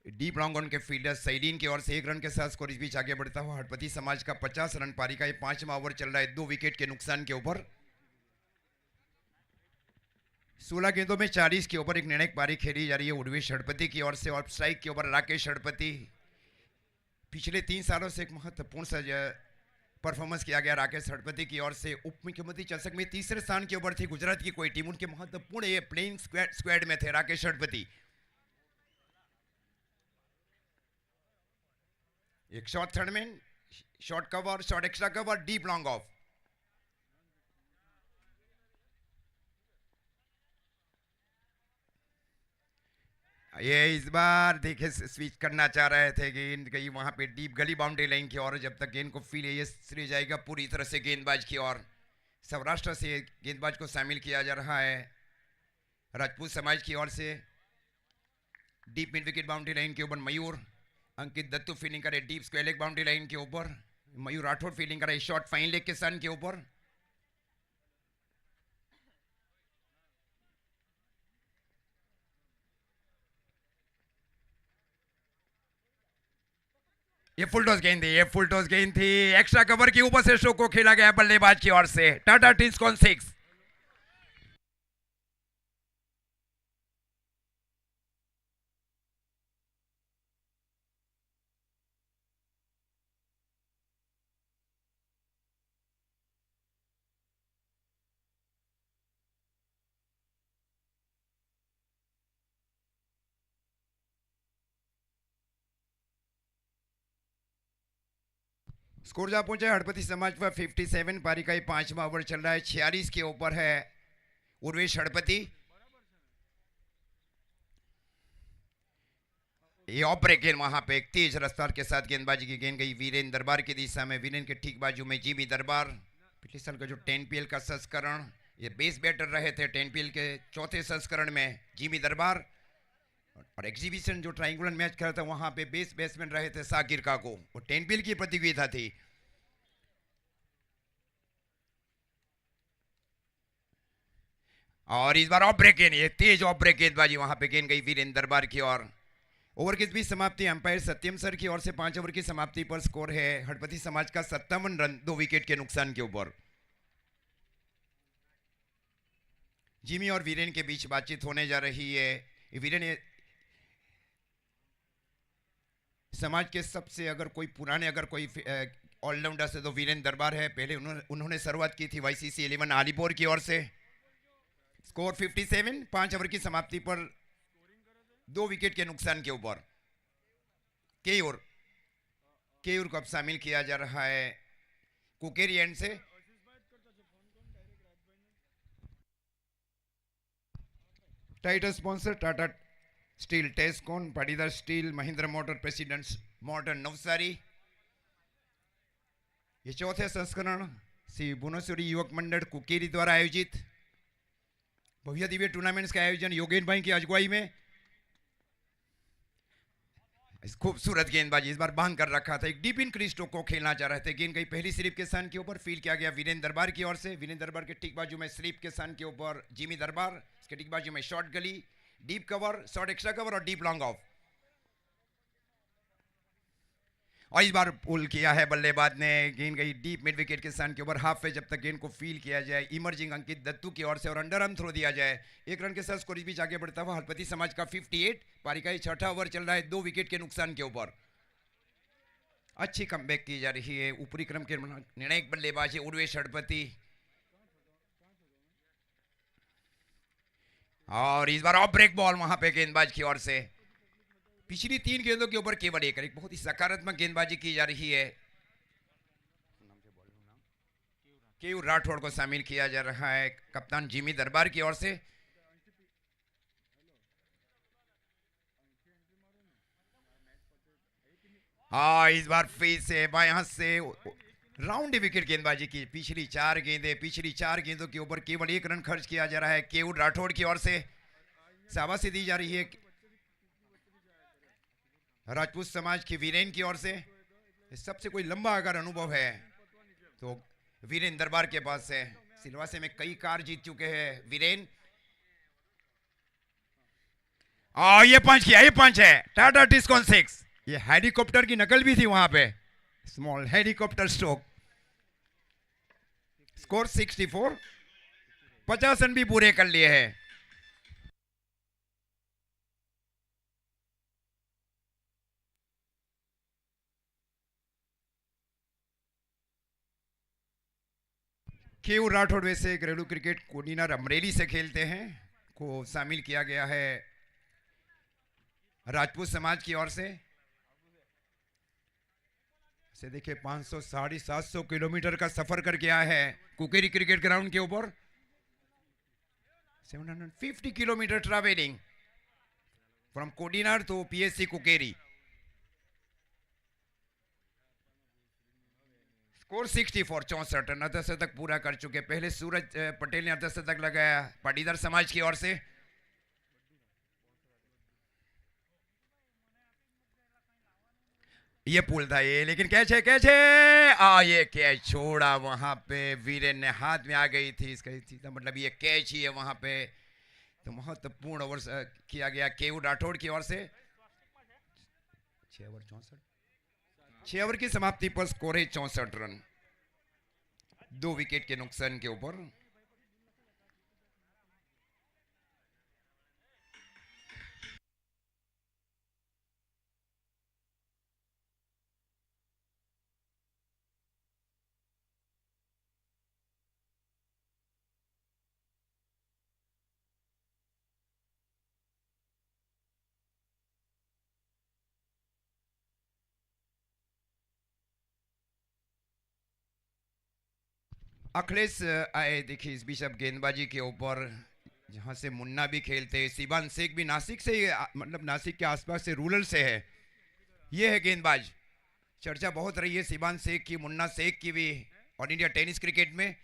डीप लॉन्ग ऑन के फील्डर सैलीन की ओर से 1 रन के साथ स्कोर इस बीच आगे बढ़ता हुआ हड़पति समाज का 50 रन पारी का ये 5वां ओवर चल रहा है 2 विकेट के नुकसान के ऊपर। 16 गेंदों में 40 के ऊपर एक निर्णायक पारी खेली जा रही है उर्वेश हड़पति की ओर से। और स्ट्राइक के ऊपर राकेश हड़पति। पिछले 3 सालों से एक महत्वपूर्ण सा परफॉर्मेंस किया गया राकेश हड़पति की ओर से। उप मुख्यमंत्री चषक में 3रे स्थान के ऊपर थी गुजरात की कोई टीम, उनके महत्वपूर्ण ये प्लेइंग स्क्वाड में थे राकेश हड़पति। एक शॉट थर्ड में, shot cover, shot extra cover, deep long off. ये इस बार देखिए स्विच करना चाह रहे थे गेंद गई वहां पे डीप गली बाउंड्री लाइन की ओर। जब तक गेंद को फील है ये सीरीज जाएगा पूरी तरह से गेंदबाज की ओर। सौराष्ट्र से गेंदबाज को शामिल किया जा रहा है। राजपूत समाज की ओर से deep mid wicket boundary line के ऊपर मयूर। अंकित दत्तू फील्डिंग करे deep square leg boundary line के ऊपर। मयूर राठौड़ फील्डिंग करे शॉर्ट फाइन लेग के सन के ऊपर। ये फुल टॉस गेंद थी, ये फुल टॉस गेंद थी। एक्स्ट्रा कवर के ऊपर से शो को खेला गया बल्लेबाज की ओर से। टाटा टिस्कॉन 6। स्कोर जहां पहुंचा हड़पति समाज पर 57। पारी का 5वां ओवर चल रहा है। 46 के ऊपर है उर्वेश हड़पति। ये ऑफ ब्रेक गेंद वहां पे एक तेज रफ्तार के साथ गेंदबाजी की गेंद गई वीरेंद्र दरबार की दिशा में। वीरेंद्र के ठीक बाजू में जीबी दरबार। पिछले साल का जो 10PL का संस्करण, ये बेस बैटर रहे थे 10PL के चौथे संस्करण में जीबी दरबार। और एग्जीबिशन जो ट्रायंगुलर मैच खेला था वहां पे बेस बैट्समैन रहे थे साकिर काको। वो 10PL की प्रतियोगिता थी। और इस बार ऑफ ब्रेक गेंद, ये तेज ऑफ ब्रेक गेंदबाजी वहां पे गेंद गई वीरेंद्र दरबार की ओर। ओवर की बीच समाप्ति अंपायर सत्यम सर की ओर से 5 ओवर की समाप्ति पर स्कोर है हड़पति समाज का 57 रन 2 विकेट के नुकसान के ऊपर। जिमी और वीरेन के बीच बातचीत होने जा रही है। वीरेन समाज के सबसे अगर कोई पुराने अगर कोई ऑलराउंडर से तो वीरेंद्र दरबार है। पहले उन्होंने शुरुआत की थी YCC 11 आलीपुर की ओर से। स्कोर 57। 5 ओवर की समाप्ति पर 2 विकेट के नुकसान के ऊपर। केयूर को अब शामिल किया जा रहा है कुकेरी एंड से। Title sponsor Tata steel Tiscon, Patidar steel, Mahindra motor, presidents motor Navsari. ये चौथे संस्करण श्री भुवनेश्वरी युवक मंडल कुकेरी द्वारा आयोजित भव्य दिव्य टूर्नामेंट्स का आयोजन योगेन भाई की अगुवाई में। इस खूबसूरत गेंदबाजी इस बार बांध कर रखा था। एक डीप इन क्रीज स्ट्रोक को खेलना चाह रहे थे। गेंद गई पहली स्लिप के सन के ऊपर। फील किया गया वीरेंद्र दरबार की ओर से। वीरेंद्र दरबार के ठीक बाजू में स्लिप के सन के ऊपर जिमी दरबार। इसके ठीक बाजू में शॉर्ट गली, deep cover, short extra cover और डीप लॉन्ग ऑफ। और इस बार पुल किया है बल्लेबाज ने। गेंद गई डीप मिड विकेट के सन के ऊपर हाफ पे। जब तक गेंद को फील किया जाए इमर्जिंग अंकित दत्तू की ओर से और अंडर आर्म थ्रो दिया जाए। 1 रन के साथ स्कोर इस बीच आगे बढ़ता हुआ हड़पति समाज का 58। पारी का 6वां ओवर चल रहा है 2 विकेट के नुकसान के ऊपर। अच्छी कमबैक की जा रही है। ऊपरी क्रम के निर्णायक बल्लेबाज है उर्वेश हड़पति। और इस बार ऑफ ब्रेक बॉल वहां पे गेंदबाज की ओर से। पिछली 3 गेंदों के ऊपर केवल एक बहुत ही सकारात्मक गेंदबाजी की जा रही है। केयूर राठौड़ को शामिल किया जा रहा है कप्तान जिमी दरबार की ओर से। हाँ, इस बार फिर से बाएं से राउंड विकेट गेंदबाजी की। पिछली 4 गेंदों के ऊपर केवल 1 रन खर्च किया जा रहा है। केयूर राठौड़ की ओर से शाबाशी दी जा रही है राजपूत समाज की वीरेन की ओर से। सबसे कोई लंबा अगर अनुभव है तो वीरेन दरबार के पास है। सिलवासे में कई कार जीत चुके हैं वीरेन। ये पंच है टाटा टिस्कॉन 6। ये हेलीकॉप्टर की नकल भी थी वहां पे, small helicopter stroke. Score 64। 50 run भी पूरे कर लिए हैं। केयूर राठौड़ वैसे घरेलू क्रिकेट कोडिनार अमरेली से खेलते हैं। को शामिल किया गया है राजपूत समाज की ओर से। देखिए 500 750 किलोमीटर का सफर करके आया है कुकेरी क्रिकेट ग्राउंड के ऊपर। 750 किलोमीटर ट्रैवलिंग। फ्रॉम कोडिनार तो पीएससी कुकेरी। स्कोर 64, 64 रन, अर्धशतक पूरा कर चुके। पहले सूरज पटेल ने अर्धशतक लगाया पाटीदार समाज की ओर से। ये पुल था ये, लेकिन कैच है, कैच है। ये कैच छोड़ा वहां पे, वीरेन ने हाथ में आ गई थी इसका सीधा मतलब ये कैच ही है वहां पे। तो महत्वपूर्ण ओवर किया गया केयू राठौड़ की ओर से। 6 ओवर 64, 6 ओवर की समाप्ति पर स्कोर है 64 रन, 2 विकेट के नुकसान के ऊपर। अखिलेश आए देखिए इस बीच अब गेंदबाजी के ऊपर, जहां से मुन्ना भी खेलते, सिबान शेख भी नासिक से मतलब नासिक के आसपास से, रूरल से है। ये है गेंदबाज, चर्चा बहुत रही है सिबान शेख की, मुन्ना शेख की भी ऑल इंडिया टेनिस क्रिकेट में।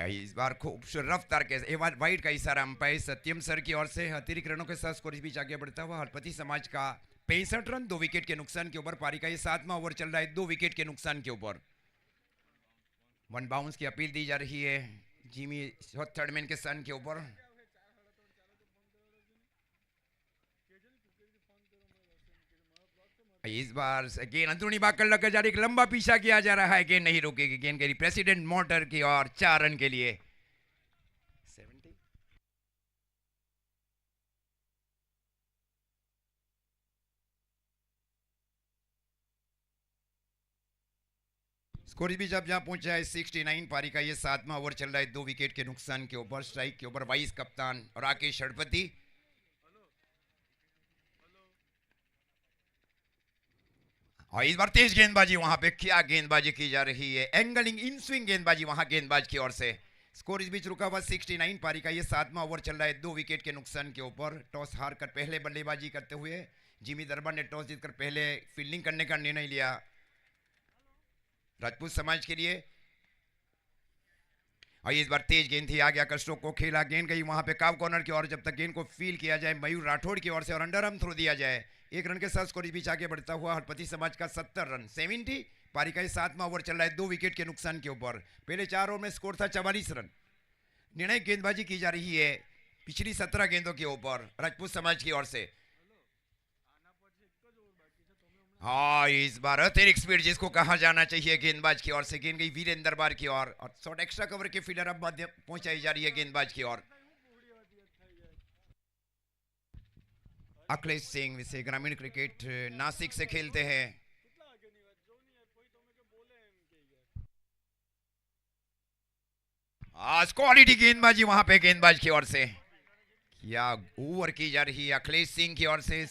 इस बार खूब रफ्तार के वाइड का इशारा अंपायर सत्यम सर की ओर से। अतिरिक्त रनों के साथ स्कोर इस बीच आगे बढ़ता हुआ हरपति समाज का 65 रन, 2 विकेट के नुकसान के ऊपर। पारी का ये 7वां ओवर चल रहा है, 2 विकेट के नुकसान के ऊपर। 1 बाउंस की अपील दी जा रही है जिमी थर्ड मैन के सन के ऊपर। इस बार गेंद अंदरूनी भाग कर लगा जा रही, एक लंबा पीछा किया जा रहा है, गेंद नहीं रुकेगी। गेंद करी प्रेसिडेंट मोटर की और 4 रन के लिए। 70 स्कोर भी जब जहां पहुंचा है 69। पारी का ये 7वां ओवर चल रहा है, 2 विकेट के नुकसान के ऊपर। स्ट्राइक के ऊपर वाइस कप्तान राकेश षडपति। और इस बार तेज गेंदबाजी वहां पे, क्या गेंदबाजी की जा रही है, एंगलिंग इन स्विंग गेंदबाजी वहां गेंदबाज की ओर से। स्कोर इस बीच रुका हुआ 69। पारी का ये 7वां ओवर चल रहा है, 2 विकेट के नुकसान के ऊपर। टॉस हार कर पहले बल्लेबाजी करते हुए जिमी दरबार ने टॉस जीतकर पहले फील्डिंग करने का निर्णय लिया राजपूत समाज के लिए। और इस बार तेज गेंद थी, आगे आकर स्ट्रोक को खेला, गेंद गई वहां पे काव कॉर्नर की ओर। जब तक गेंद को फील किया जाए मयूर राठौड़ की ओर से और अंडर आर्म थ्रो दिया जाए। 1 रन के साथ स्कोर इस बीच आगे बढ़ता हुआ हरपति समाज का 70 रन, 70। पारी का 7वां ओवर चल रहा है, 2 विकेट के नुकसान के ऊपर। पहले 4 ओवर में स्कोर था 44 रन। निर्णायक गेंदबाजी की जा रही है पिछली 17 गेंदों के ऊपर राजपूत समाज की ओर से। इस बार अतिरिक्त स्पीड जिसको कहा जाना चाहिए गेंदबाज की ओर से। गेंद गई वीरेंद्र दरबार की ओर और शॉट एक्स्ट्रा कवर के फील्डर अब मध्य पहुंचाई जा रही है गेंदबाज की ओर। अखिलेश सिंह विषय ग्रामीण क्रिकेट नासिक से खेलते हैं। क्वालिटी गेंदबाजी वहां पे गेंदबाज की ओर से, क्या ओवर की जा रही है अखिलेश सिंह की ओर से।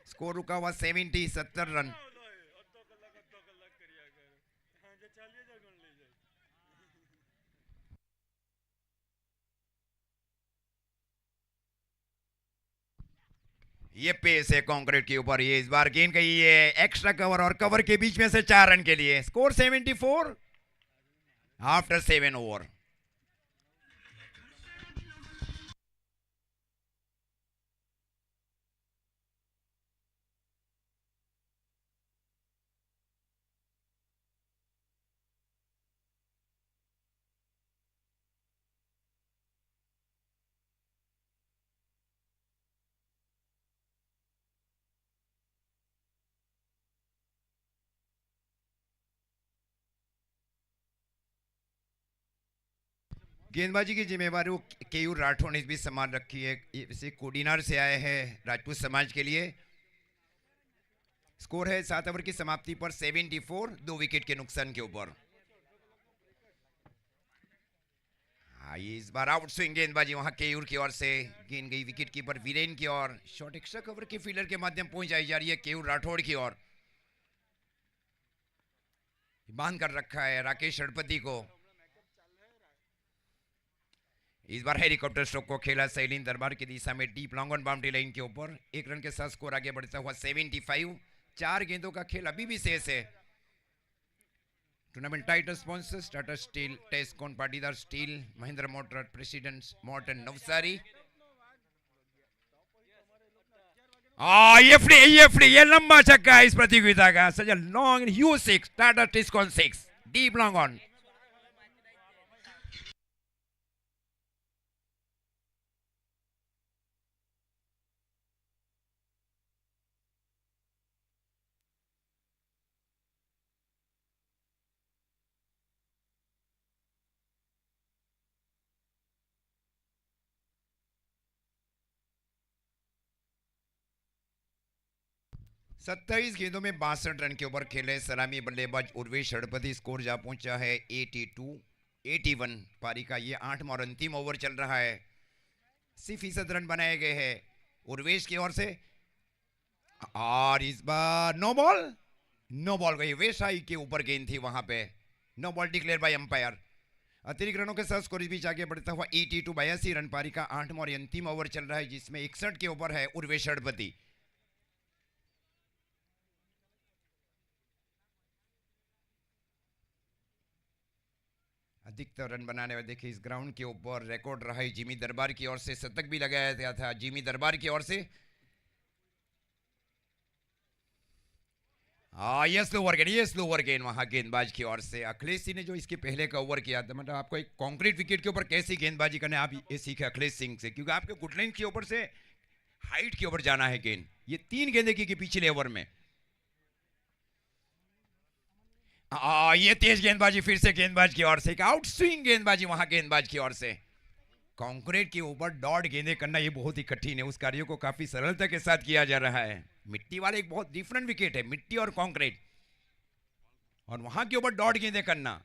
स्कोर रुका हुआ 70, 70 रन। ये पेस है कंक्रीट के ऊपर। ये इस बार गेंद गई है एक्स्ट्रा कवर और कवर के बीच में से 4 रन के लिए। Score 74 after 7 over. गेंदबाजी की जिम्मेवारी केयू राठौड़ ने भी संभाल रखी है। इसे कोडिनार से आए हैं राजपूत समाज के लिए। स्कोर है 7 ओवर की समाप्ति पर 74, 2 विकेट के नुकसान के ऊपर। इस बार आउट स्विंग गेंदबाजी वहां केयूर की ओर से। गेंद गई विकेट कीपर वीरेन की ओर। शॉट एक्स्ट्रा कवर के फील्डर के माध्यम पहुंचाई जा रही है केयूर राठौड़ की ओर। बांध कर रखा है राकेश षडपति को। इस बार हेलीकॉप्टर स्ट्रोक को खेला सैलीन दरबार की दिशा में deep long on boundary line के ऊपर, 1 रन के साथ स्कोर आगे बढ़ता हुआ 75। 4 गेंदों का खेल अभी भी शेष है। Tournament title sponsors Tata steel, Tiscon Patidar steel, Mahindra motor, presidents, motor, Navsari. ये लंबा छक्का इस प्रतियोगिता का, such long U6 Tata Tiscon 6 deep long on. सत्ताईस गेंदों में 62 रन के ओवर खेले सलामी बल्लेबाज उर्वेश षडपति, स्कोर जा पहुंचा है 81। पारी का ये 8वां और अंतिम ओवर चल रहा है। 80% रन बनाए गए हैं उर्वेश की ओर से, और इस बार नो बॉल गई, वेशाई के ऊपर गेंद थी, वहां पे no ball declare by umpire. अतिरिक्त रनों के साथ स्कोर इस बीच आगे बढ़ता हुआ 82 रन। पारी का 8वां और अंतिम ओवर चल रहा है, जिसमें 61 के ओवर है उर्वेश षडपति। अधिकतर रन बनाने वाले देखिए इस ग्राउंड के ऊपर रिकॉर्ड रहा है जिमी दरबार की ओर से, शतक भी लगाया गया था जिमी दरबार की ओर से। ये स्लो ओवर गेंद वहां गेंदबाज की ओर से। अखिलेश सिंह ने जो इसके पहले का ओवर किया था, मतलब आपको एक कंक्रीट विकेट के ऊपर कैसी गेंदबाजी करना है आप ये सीखे अखिलेश सिंह से, क्योंकि आपके गुडलाइन के ऊपर से हाइट के ऊपर जाना है गेंद। ये 3 गेंदे की पिछले ओवर में। ये तेज गेंदबाजी फिर से गेंदबाज की ओर से, एक आउट स्विंग गेंदबाजी वहां गेंदबाज की ओर से। कंक्रीट के ऊपर डॉट गेंदे करना ये बहुत ही कठिन है, उस कार्य को काफी सरलता के साथ किया जा रहा है। मिट्टी वाले एक बहुत डिफरेंट विकेट है, मिट्टी और कंक्रीट, और वहां के ऊपर डॉट गेंदे करना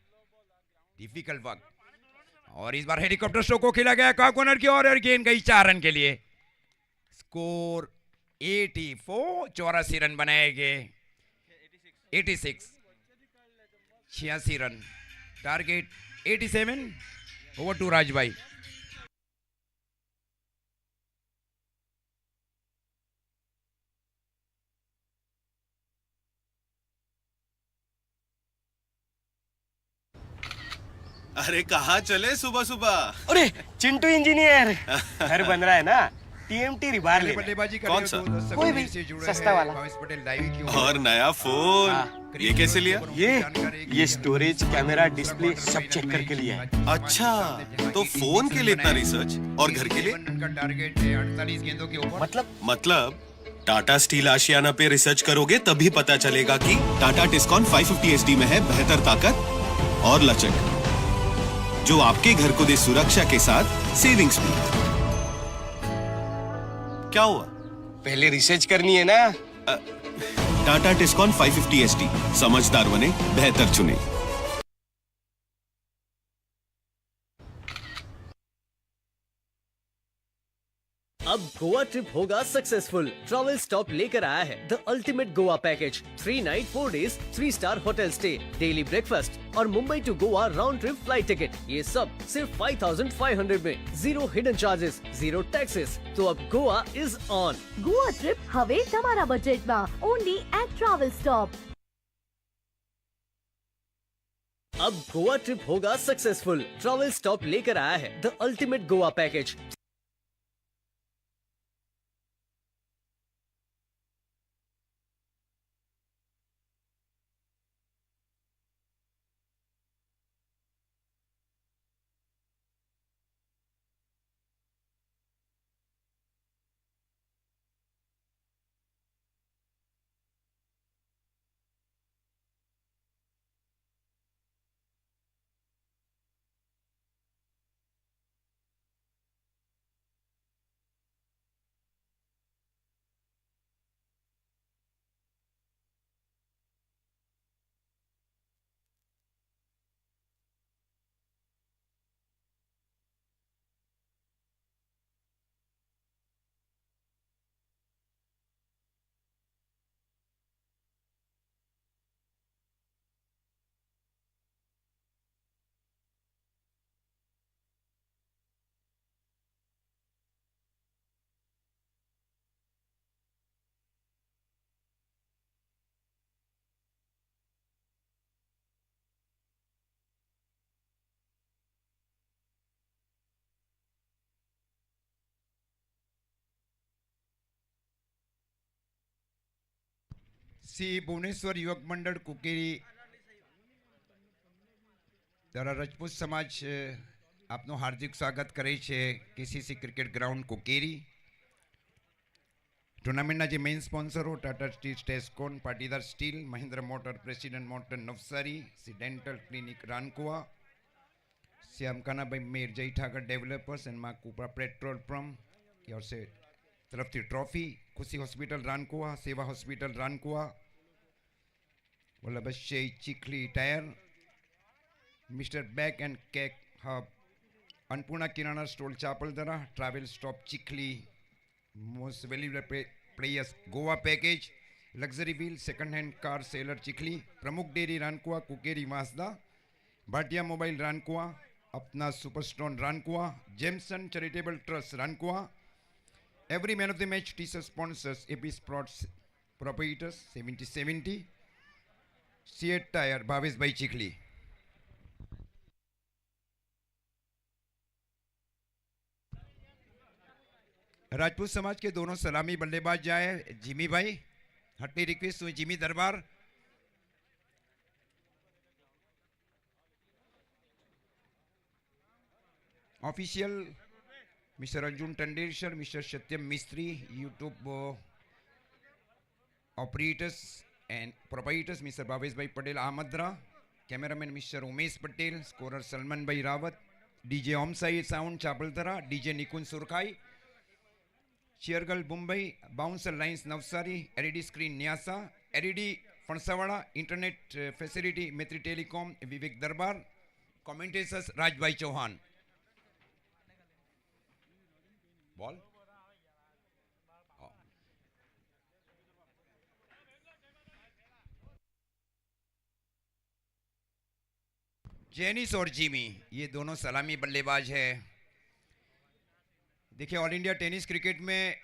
डिफिकल्ट वर्क। और इस बार हेलीकॉप्टर शो को खेला गया कॉर्नर की ओर, और गेंद गई 4 रन के लिए। स्कोर 84, 84 रन बनाए गए। 86 रन, टारगेट 87। ओवर टू राज भाई। अरे कहाँ चले सुबह सुबह? अरे चिंटू इंजीनियर, घर बन रहा है ना, टीएमटी रिबार ले। बल्लेबाजी कौन सा? कोई भी, सस्ता वाला। पटेल लाइव की और नया फोन ये कैसे लिया? ये स्टोरेज, कैमरा, डिस्प्ले सब चेक करके लिया है। अच्छा, तो फोन के लिए इतना रिसर्च और घर के लिए? का टारगेट है 48 गेंदों के ऊपर। मतलब टाटा स्टील आशियाना पे रिसर्च करोगे तभी पता चलेगा कि टाटा टिस्कॉन 550 SD में है बेहतर ताकत और लचक, जो आपके घर को दे सुरक्षा के साथ सेविंग्स भी। क्या हुआ? पहले रिसर्च करनी है ना। टाटा टिस्कॉन 550 SD, समझदार बने, बेहतर चुने। अब गोवा ट्रिप होगा सक्सेसफुल। ट्रैवल स्टॉप लेकर आया है the ultimate Goa package. 3 night 4 days 3 star hotel stay, daily breakfast और Mumbai to Goa round trip flight ticket. ये सब सिर्फ 5500 में, zero hidden charges, zero taxes. तो अब Goa is on. Goa trip हवे તમારા બજેટમાં, ઓનલી એટ ટ્રાવેલ સ્ટોપ। अब गोवा ट्रिप होगा सक्सेसफुल। ट्रैवल स्टॉप लेकर आया है the ultimate Goa package. Shri Bhuvaneshwar Yuvak Mandal કુકેરી દ્વારા રજપૂત સમાજ આપનું હાર્દિક સ્વાગત કરે છે કેસીસી ક્રિકેટ ગ્રાઉન્ડ કુકેરી. ટુર્નામેન્ટના જે મેઇન સ્પોન્સરો Tata steel Tiscon, Patidar steel, Mahindra motor, president motor Navsari, Shri dental clinic Rankuva, Shyam Kana bhai मेर जय ठाकर डेवलपर्स एंड माँ कुपरा पेट्रोल पंप की ओर से तरफ थी ट्रॉफी. खुशी hospital Rankuva, Seva hospital Rankuva, Vallabhshree Chikhli tyre, mister bake and cake hub, Annapurna kirana store Chapaldara, travel stop Chikhli, most valuable players Goa package, luxury wheel, second hand car seller Chikhli, Pramukh dairy Rankuva, Kukeri Vansda, Bhatia mobile Rankuva, Apna super store Rankuva, Jameson charitable trust Rankuva. Every man of the match T shirt sponsors AP sports proprietors 7070, CEAT tyre Bhavesh bhai Chikhli. Rajput समाज के दोनों सलामी बल्लेबाज जाए. Jimmy भाई हट्टी request हुई Jimmy Darbar. Official mister Arjun Tandeshwar, mister Satyam Mistry, YouTube operators and proprietors mister Bhavesh bhai Patel Amadra, cameraman mister Umesh Patel, scorer Salman bhai Rawat, DJ Om Sai sound Chapaldara, DJ Nikunj Surkhai, cheer girl Mumbai, bouncer lines Navsari, LED screen Nyasa, LED Phansawada, internet facility Maitri telecom Vivek Darbar, commentators Rajbhai Chauhan. Ball Jenis और जिमी ये दोनों सलामी बल्लेबाज है. देखिए ऑल इंडिया टेनिस क्रिकेट में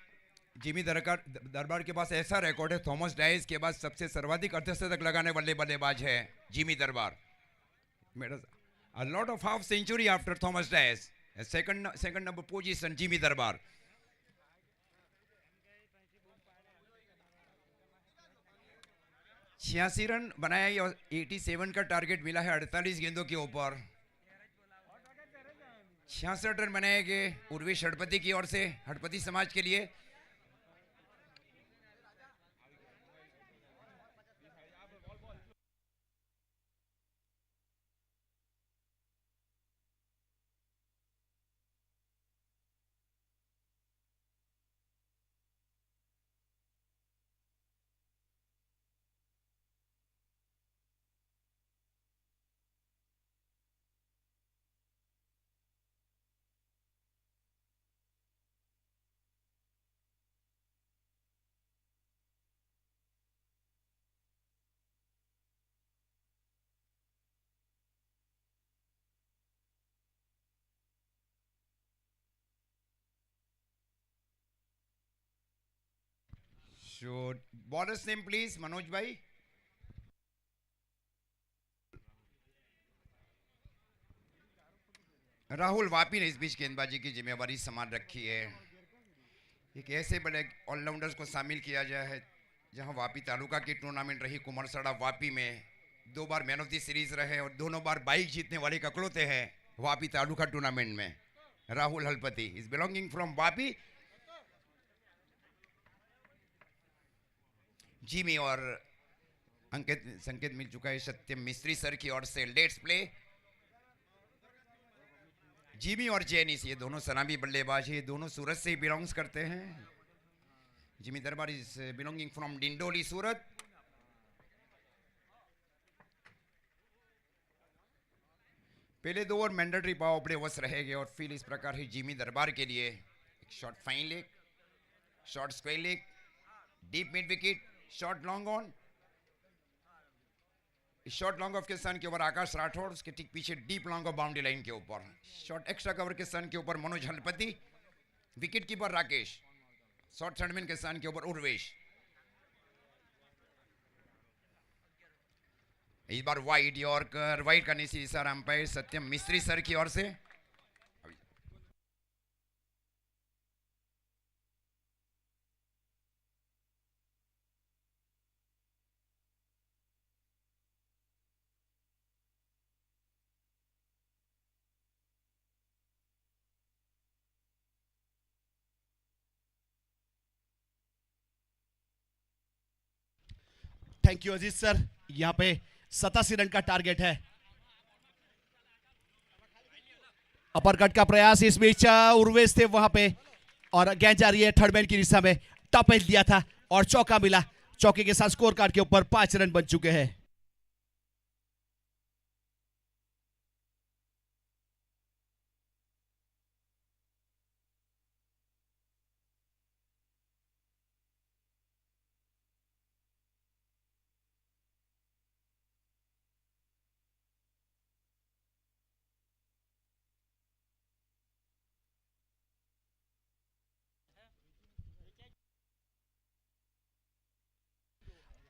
Jimmy दरबार के पास ऐसा रिकॉर्ड है, थॉमस डाइस के बाद सबसे सर्वाधिक अर्धशतक लगाने वाले बल्लेबाज है जिमी दरबार. A lot of half century after Thomas Dias. Second number position Jimmy दरबार. छियासी रन बनाया और 87 का टारगेट मिला है 48 गेंदों के ऊपर. 66 रन बनाए गए उर्वेश हड़पति की ओर से, हड़पति समाज के लिए. So, bowler's name please, Manoj भाई. राहुल वापी ने इस बीच गेंदबाजी की जिम्मेवारी संभाल रखी है. एक ऐसे बड़े ऑलराउंडर्स को शामिल किया गया है जहां वापी तालुका की टूर्नामेंट रही कुमारसड़ा वापी में, 2 बार मैन ऑफ द सीरीज रहे और दोनों बार बाइक जीतने वाले ककड़ोते हैं वापी तालुका टूर्नामेंट में. Rahul Halpati is belonging from Vapi. Jimmy और अंकित संकेत मिल चुका है सत्यम मिस्त्री सर की ओर से. Let's play. जिमी और जेनिस ये दोनों सलामी बल्लेबाज है, दोनों सूरत से ही बिलोंग्स करते हैं. जिमी दरबार इज बिलोंगिंग फ्रॉम डिंडोली सूरत. पहले 2 ओवर मैंडेटरी पावर प्ले वश रहेंगे और फील इस प्रकार है जिमी दरबार के लिए. एक shot fine leg, shot square leg, deep mid wicket, shot long on. Shot long off के स्थान के ऊपर आकाश राठौड़, उसके ठीक पीछे deep long off boundary line के ऊपर. शॉट एक्स्ट्रा कवर के स्थान के ऊपर Manoj Halpati, wicket keeper Rakesh, shot third man के स्थान के ऊपर उर्वेश. इस बार वाइड यॉर्कर, वाइड करने से इशारा अंपायर सत्यम मिस्त्री सर की ओर से. Thank you Ajit sir. यहाँ पे 87 रन का टारगेट है। अपरकट का प्रयास, इस बीच उर्वेश थे वहां पे और गेंद जा रही है थर्ड मैन की दिशा में। टॉप एज दिया था और चौका मिला। चौके के साथ स्कोर कार्ड के ऊपर 5 रन बन चुके हैं।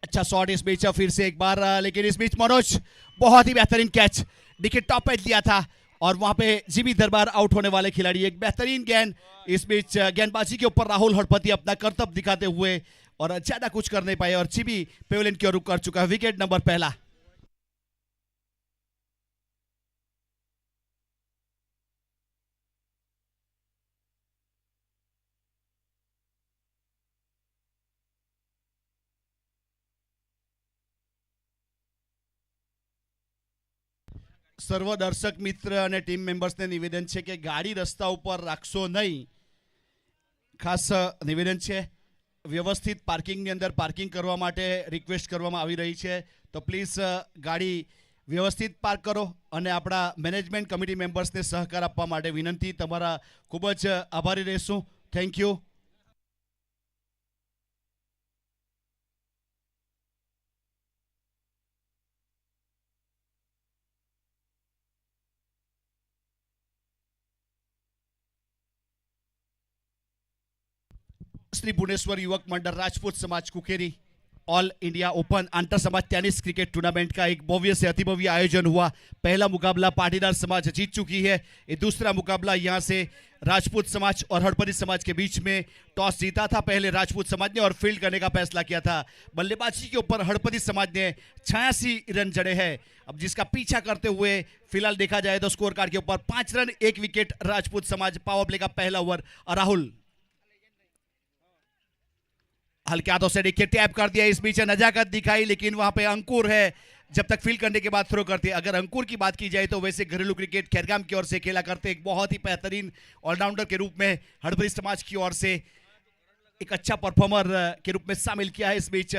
अच्छा शॉट इस बीच फिर से एक बार, लेकिन इस बीच मनोज बहुत ही बेहतरीन कैच। देखिए टॉप एज दिया था और वहां पे जीबी दरबार आउट होने वाले खिलाड़ी। एक बेहतरीन गेंद इस बीच गेंदबाजी के ऊपर राहुल हड़पति अपना कर्तव्य दिखाते हुए और ज्यादा कुछ कर नहीं पाए और जीबी पेविलियन की ओर रुख कर चुका है। विकेट नंबर पहला। સર્વ દર્શક મિત્ર અને ટીમ મેમ્બર્સને નિવેદન છે કે ગાડી રસ્તા ઉપર રાખશો નહીં. ખાસ નિવેદન છે, વ્યવસ્થિત પાર્કિંગની અંદર પાર્કિંગ કરવા માટે રિક્વેસ્ટ કરવામાં આવી રહી છે. તો પ્લીઝ ગાડી વ્યવસ્થિત પાર્ક કરો અને આપણા મેનેજમેન્ટ કમિટી મેમ્બર્સને સહકાર આપવા માટે વિનંતી. તમારા ખૂબ જ આભારી રહેશું. Thank you. श्री भुवनेश्वर युवक मंडल राजपूत समाज कुकेरी ऑल इंडिया ओपन अंतर समाज टेनिस क्रिकेट टूर्नामेंट का एक भव्य से अति भव्य आयोजन हुआ. पहला मुकाबला पाटीदार समाज जीत चुकी है. ये दूसरा मुकाबला यहां से राजपूत समाज और हड़पति समाज के बीच में. टॉस जीता था पहले राजपूत समाज ने और फील्ड करने का फैसला किया था. बल्लेबाजी के ऊपर हड़पति समाज ने 86 रन जड़े हैं. अब जिसका पीछा करते हुए फिलहाल देखा जाए तो स्कोर कार्ड के ऊपर 5 रन 1 विकेट राजपूत समाज. पावर प्ले का पहला ओवर. राहुल हल्के हाथों से देखिए टैप कर दिया. इस बीच नजाकत दिखाई, लेकिन वहां पे अंकुर है जब तक फील्ड करने के बाद थ्रो करते. अगर अंकुर की बात की जाए तो वैसे घरेलू क्रिकेट खैरगाम की ओर से खेला करते. एक बहुत ही बेहतरीन ऑलराउंडर के रूप में हड़पति समाज की ओर से एक अच्छा परफॉर्मर के रूप में शामिल किया है. इस बीच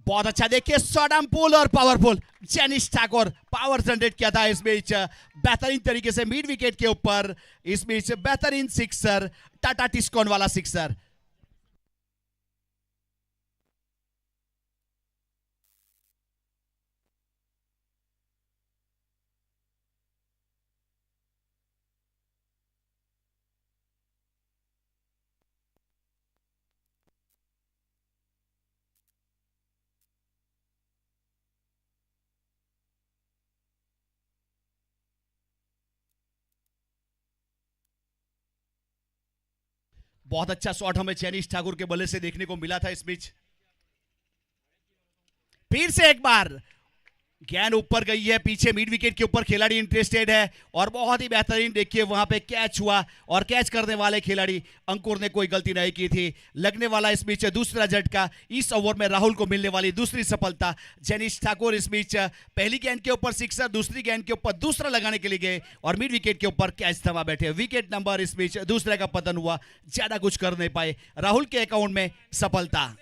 बहुत अच्छा देखिए शॉर्ट पुल और powerful. Jenish Thakur power generate किया था इस बीच बेहतरीन तरीके से मिड विकेट के ऊपर. इस बीच बेहतरीन सिक्सर, टाटा टिस्कॉन वाला सिक्सर. बहुत अच्छा शॉट हमें जेनिश ठाकुर के बल्ले से देखने को मिला था. इस बीच फिर से एक बार गेंद ऊपर गई है. पीछे मिड विकेट के ऊपर खिलाड़ी इंटरेस्टेड है और बहुत ही बेहतरीन देखिए वहां पे कैच हुआ और कैच करने वाले खिलाड़ी अंकुर ने कोई गलती नहीं की थी. लगने वाला इस बीच दूसरा झटका. इस ओवर में राहुल को मिलने वाली दूसरी सफलता. जेनिश ठाकुर इस बीच पहली गेंद के ऊपर सिक्सर, दूसरी गेंद के ऊपर दूसरा लगाने के लिए गए और मिड विकेट के ऊपर कैच थमा बैठे. विकेट नंबर इस बीच दूसरे का पतन हुआ. ज्यादा कुछ कर नहीं पाए. राहुल के अकाउंट में सफलता.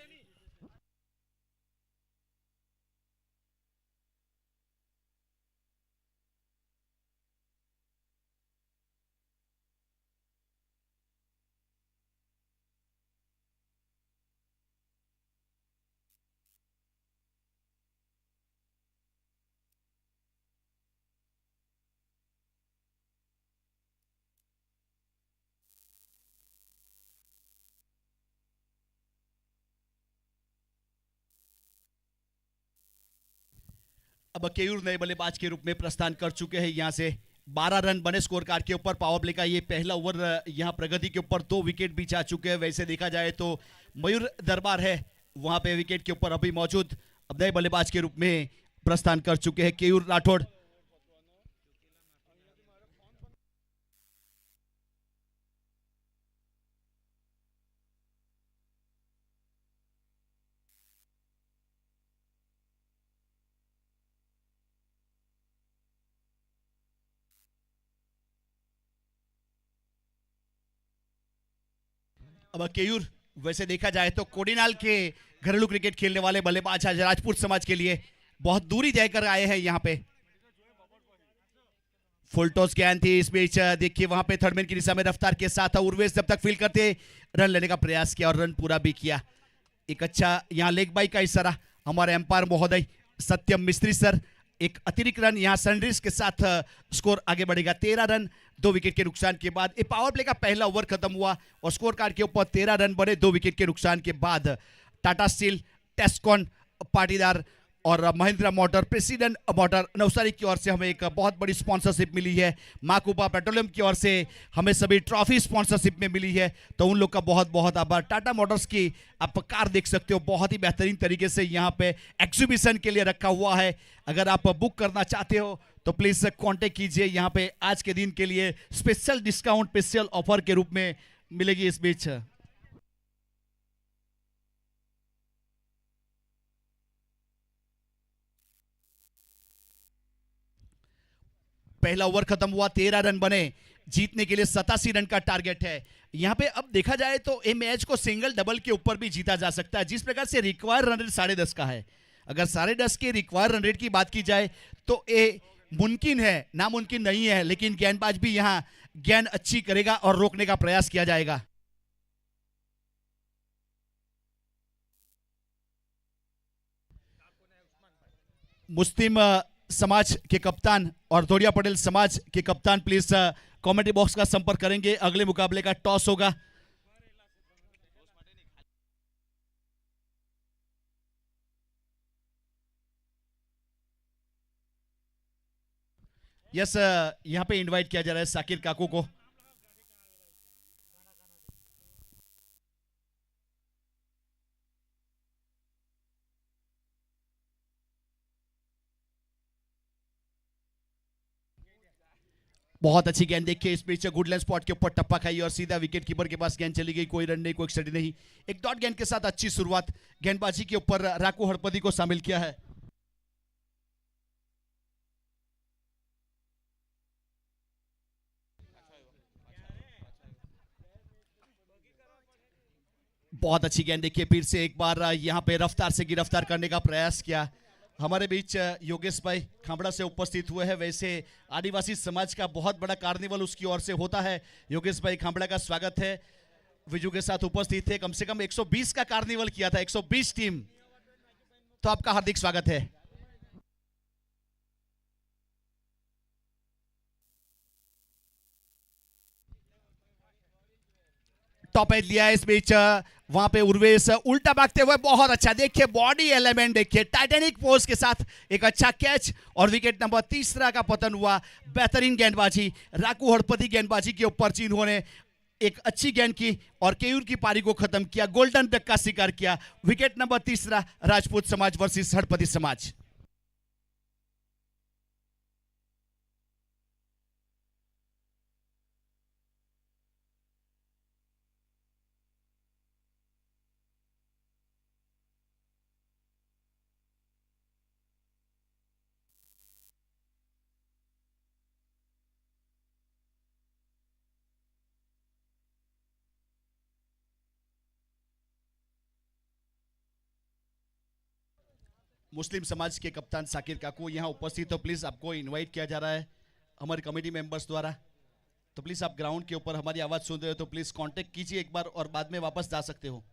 अब केयूर नए बल्लेबाज के रूप में प्रस्थान कर चुके हैं यहाँ से। 12 रन बने स्कोर कार्ड के ऊपर। पावर प्ले का ये पहला ओवर यहाँ प्रगति के ऊपर 2 विकेट भी जा चुके हैं। वैसे देखा जाए तो मयूर दरबार है वहां पे विकेट के ऊपर अभी मौजूद। अब नए बल्लेबाज के रूप में प्रस्थान कर चुके हैं केयूर राठौड़। अब केयूर वैसे देखा जाए तो कोडिनाल के घरेलू क्रिकेट खेलने वाले बल्लेबाज आज राजपूत समाज के लिए बहुत दूरी तय कर आए हैं यहाँ पे। फुल टॉस गेंद थी इस बीच। देखिए वहां पे थर्ड मैन की दिशा में रफ्तार के साथ उर्वेश जब तक फील करते रन लेने का प्रयास किया और रन पूरा भी किया। एक अच्छा यहाँ लेग बाई का इशारा हमारे एम्पायर महोदय सत्यम मिस्त्री सर। एक अतिरिक्त रन यहाँ सनराइज के साथ स्कोर आगे बढ़ेगा। 13 रन 2 विकेट के नुकसान के बाद। ये पावर प्ले का पहला ओवर खत्म हुआ और स्कोर कार्ड के ऊपर 13 रन बने 2 विकेट के नुकसान के बाद। टाटा स्टील, टेस्कॉन, पाटीदार और Mahindra motor, president motor Navsari की ओर से हमें एक बहुत बड़ी स्पॉन्सरशिप मिली है। माकुबा पेट्रोलियम की ओर से हमें सभी ट्रॉफी स्पॉन्सरशिप में मिली है, तो उन लोग का बहुत बहुत आभार। टाटा मोटर्स की आप कार देख सकते हो, बहुत ही बेहतरीन तरीके से यहाँ पे एग्जीबिशन के लिए रखा हुआ है। अगर आप बुक करना चाहते हो तो प्लीज कांटेक्ट कीजिए। यहाँ पे आज के दिन के लिए स्पेशल डिस्काउंट, स्पेशल ऑफर के रूप में मिलेगी इस बीच। पहला ओवर खत्म हुआ, 13 रन बने। जीतने के लिए 87 रन का टारगेट है यहाँ पे। अब देखा जाए तो ये मैच को सिंगल डबल के ऊपर भी जीता जा सकता है, जिस प्रकार से रिक्वायर रन रेट 10.5 का है। अगर 10.5 के रिक्वायर रन रेट की बात की जाए तो ये मुमकिन है, नामुमकिन नहीं है। लेकिन गेंदबाज भी यहाँ गेंद अच्छी करेगा और रोकने का प्रयास किया जाएगा। मुस्लिम समाज के कप्तान और धोड़िया पटेल समाज के कप्तान प्लीज कमेंट्री बॉक्स का संपर्क करेंगे। अगले मुकाबले का टॉस होगा। यस, यहां पे इनवाइट किया जा रहा है साकिर काकू को। बहुत अच्छी गेंद देखिए इस बीच गुडलैंड स्पॉट के ऊपर टप्पा खाई और सीधा विकेट कीपर के पास गेंद चली गई। कोई रन नहीं, कोई स्टडी नहीं। एक डॉट गेंद के साथ अच्छी शुरुआत गेंदबाजी के ऊपर राकू हड़पति को शामिल किया है। बहुत अच्छी गेंद देखिए, फिर से एक बार यहां पे रफ्तार से गिरफ्तार करने का प्रयास किया। हमारे बीच योगेश भाई खामड़ा से उपस्थित हुए हैं। वैसे आदिवासी समाज का बहुत बड़ा कार्निवल उसकी ओर से होता है। योगेश भाई खामड़ा का स्वागत है। विजू के साथ उपस्थित थे, कम से कम 120 का कार्निवल किया था, 120 टीम, तो आपका हार्दिक स्वागत है। टॉप एज लिया है इस बीच। वहां पे उर्वेश उल्टा भागते हुए बहुत अच्छा, देखिए बॉडी एलिमेंट देखिए, टाइटैनिक पोज के साथ एक अच्छा कैच और विकेट नंबर 3 का पतन हुआ। बेहतरीन गेंदबाजी राकू हड़पति गेंदबाजी के ऊपर जिन्होंने एक अच्छी गेंद की और केयूर की पारी को खत्म किया, गोल्डन डक का शिकार किया। विकेट नंबर 3 राजपूत समाज वर्सेस हड़पति समाज। मुस्लिम समाज के कप्तान साकिर काकू यहाँ उपस्थित हो, प्लीज आपको इनवाइट किया जा रहा है हमारे कमेटी मेंबर्स द्वारा। तो प्लीज आप ग्राउंड के ऊपर हमारी आवाज सुन रहे हो तो प्लीज कांटेक्ट कीजिए एक बार और बाद में वापस जा सकते हो।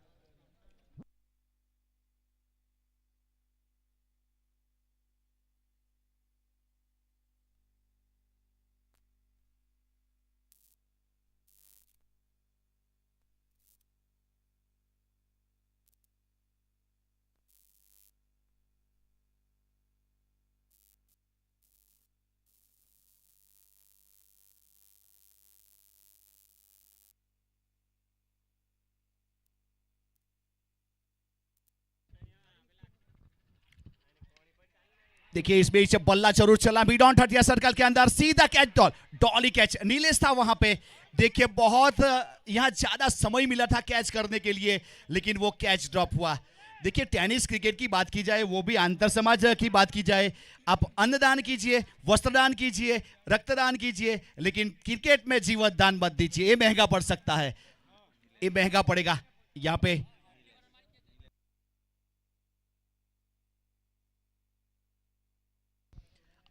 देखिए इस बीच बल्ला जरूर चला मिड ऑन 30 सर्कल के अंदर, सीधा कैच डॉली कैच, नीलेश था वहां पे। देखिए बहुत यहां ज्यादा समय मिला था कैच करने के लिए, लेकिन वो कैच ड्रॉप हुआ। देखिए टेनिस क्रिकेट की बात की जाए, वो भी अंतर समाज की बात की जाए, आप अन्नदान कीजिए, वस्त्रदान कीजिए, रक्तदान कीजिए, लेकिन क्रिकेट में जीवन दान मत दीजिए, ये महंगा पड़ सकता है, ये महंगा पड़ेगा। यहाँ पे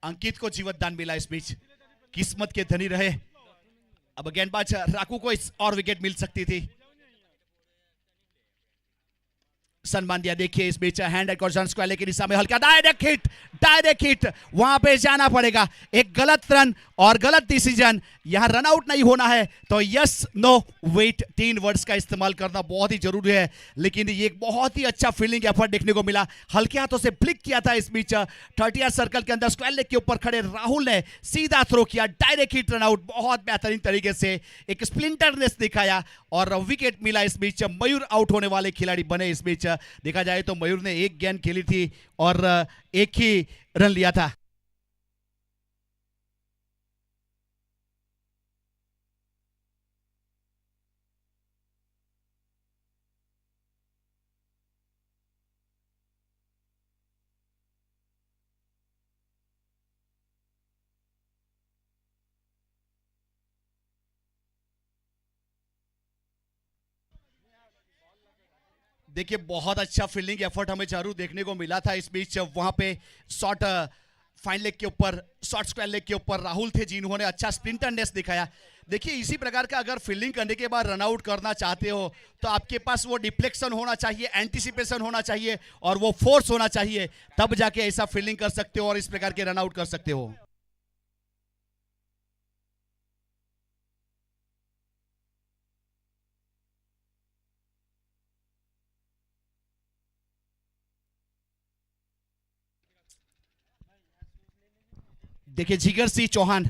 अंकित को जीवन दान मिला, इस बीच किस्मत के धनी रहे। अब गेंदबाज राकू को इस और विकेट मिल सकती थी, सम्मान दिया। देखिए इस बीच हैंड एक्शन स्क्वायर की दिशा में हल्का डायरेक्ट हिट वहां पे जाना पड़ेगा। एक गलत रन और गलत डिसीजन, यहां रन आउट नहीं होना है तो यस नो वेट 3 वर्ड्स का इस्तेमाल करना बहुत ही जरूरी है। लेकिन ये एक बहुत ही अच्छा फील्डिंग एफर्ट देखने को मिला, हल्के हाथों से फ्लिक किया था इस बीच 30 सर्कल के अंदर स्क्वायर लेग के ऊपर खड़े राहुल ने सीधा थ्रो किया, डायरेक्ट हिट रन आउट, बहुत बेहतरीन तरीके से एक स्प्लिंटरनेस दिखाया और विकेट मिला। इस बीच मयूर आउट होने वाले खिलाड़ी बने। इस बीच देखा जाए तो मयूर ने एक गेंद खेली थी और एक ही रन लिया था। देखिए बहुत अच्छा फील्डिंग एफर्ट हमें जरूर देखने को मिला था। इस बीच वहां पे शॉट फाइन लेग के ऊपर, शॉर्ट स्क्वायर लेग के ऊपर राहुल थे जिन्होंने अच्छा स्प्रिंटरनेस दिखाया। देखिए इसी प्रकार का अगर फील्डिंग करने के बाद रन आउट करना चाहते हो तो आपके पास वो डिफ्लेक्शन होना चाहिए, एंटीसिपेशन होना चाहिए और वो फोर्स होना चाहिए, तब जाके ऐसा फील्डिंग कर सकते हो और इस प्रकार के रन आउट कर सकते हो। देखिए जिगर सिंह चौहान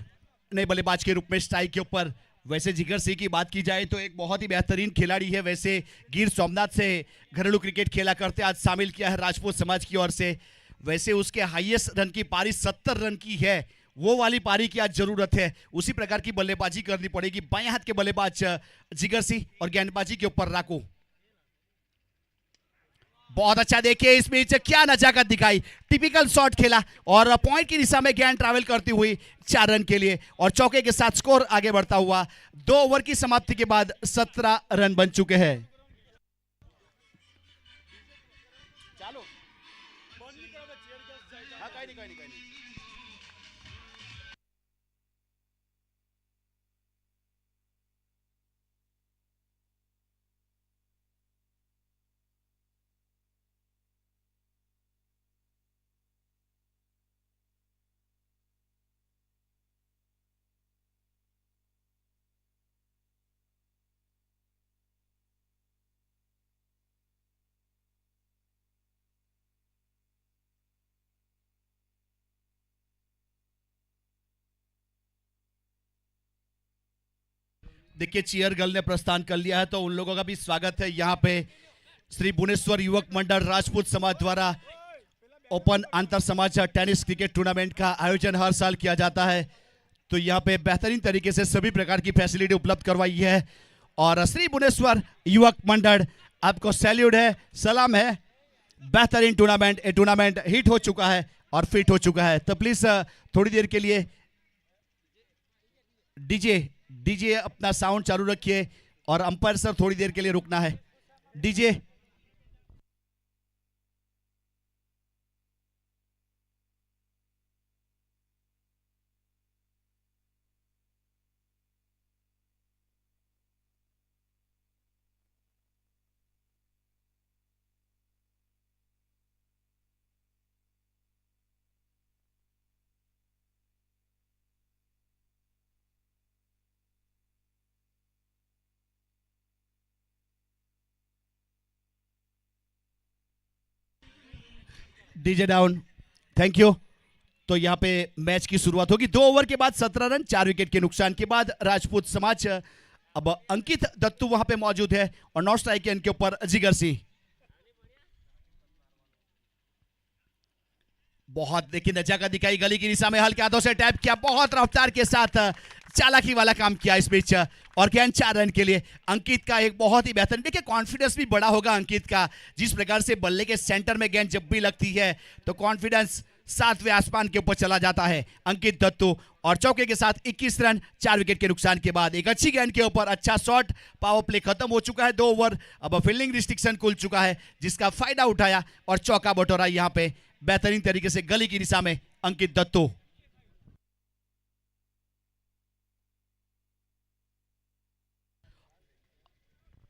नए बल्लेबाज के रूप में स्ट्राइक के ऊपर। वैसे जिगर सिंह की बात की जाए तो एक बहुत ही बेहतरीन खिलाड़ी है, वैसे गिर सोमनाथ से घरेलू क्रिकेट खेला करते, आज शामिल किया है राजपूत समाज की ओर से। वैसे उसके हाईएस्ट रन की पारी 70 रन की है, वो वाली पारी की आज जरूरत है, उसी प्रकार की बल्लेबाजी करनी पड़ेगी। बाएं हाथ के बल्लेबाज जिगर सिंह और गेंदबाजी के ऊपर राकू। बहुत अच्छा, देखिए इस बीच क्या नजाकत दिखाई, टिपिकल शॉट खेला और पॉइंट की दिशा में गेंद ट्रैवल करती हुई 4 रन के लिए और चौके के साथ स्कोर आगे बढ़ता हुआ 2 ओवर की समाप्ति के बाद 17 रन बन चुके हैं। देखिए चेयर गर्ल ने प्रस्थान कर लिया है तो उन लोगों का भी स्वागत है। यहाँ पे श्री भुवनेश्वर युवक मंडल राजपूत समाज द्वारा ओपन अंतर समाज टेनिस क्रिकेट टूर्नामेंट का आयोजन हर साल किया जाता है, तो यहाँ पे बेहतरीन तरीके से सभी प्रकार की फैसिलिटी उपलब्ध करवाई है और श्री भुवनेश्वर युवक मंडल आपको सैल्यूट है, सलाम है। बेहतरीन टूर्नामेंट, ये टूर्नामेंट हिट हो चुका है और फिट हो चुका है, तो प्लीज थोड़ी देर के लिए डीजे अपना साउंड चालू रखिए और अंपायर सर थोड़ी देर के लिए रुकना है। DJ DJ down, thank you. तो यहाँ पे मैच की शुरुआत होगी। 2 ओवर के बाद 17 रन, 4 विकेट के नुकसान के बाद राजपूत समाज, अब अंकित दत्तू वहां पे मौजूद है और नॉट स्ट्राइक के इनके ऊपर जिगर सिंह। बहुत देखिए जगह दिखाई, गली की दिशा में हल्के हाथों से टैप किया, बहुत रफ्तार के साथ चालाकी वाला काम किया इस बीच, और गेंद 4 रन के लिए। अंकित का एक बहुत ही बेहतरीन, देखिए कॉन्फिडेंस भी बड़ा होगा अंकित का, जिस प्रकार से बल्ले के सेंटर में गेंद जब भी लगती है तो कॉन्फिडेंस 7वें आसमान के ऊपर चला जाता है अंकित दत्तू। और चौके के साथ 21 रन 4 विकेट के नुकसान के बाद। एक अच्छी गेंद के ऊपर अच्छा शॉट, पावर प्ले खत्म हो चुका है, 2 ओवर, अब फील्डिंग रिस्ट्रिक्शन खुल चुका है जिसका फायदा उठाया और चौका बटोरा यहाँ पे बेहतरीन तरीके से गली की दिशा में अंकित दत्तू।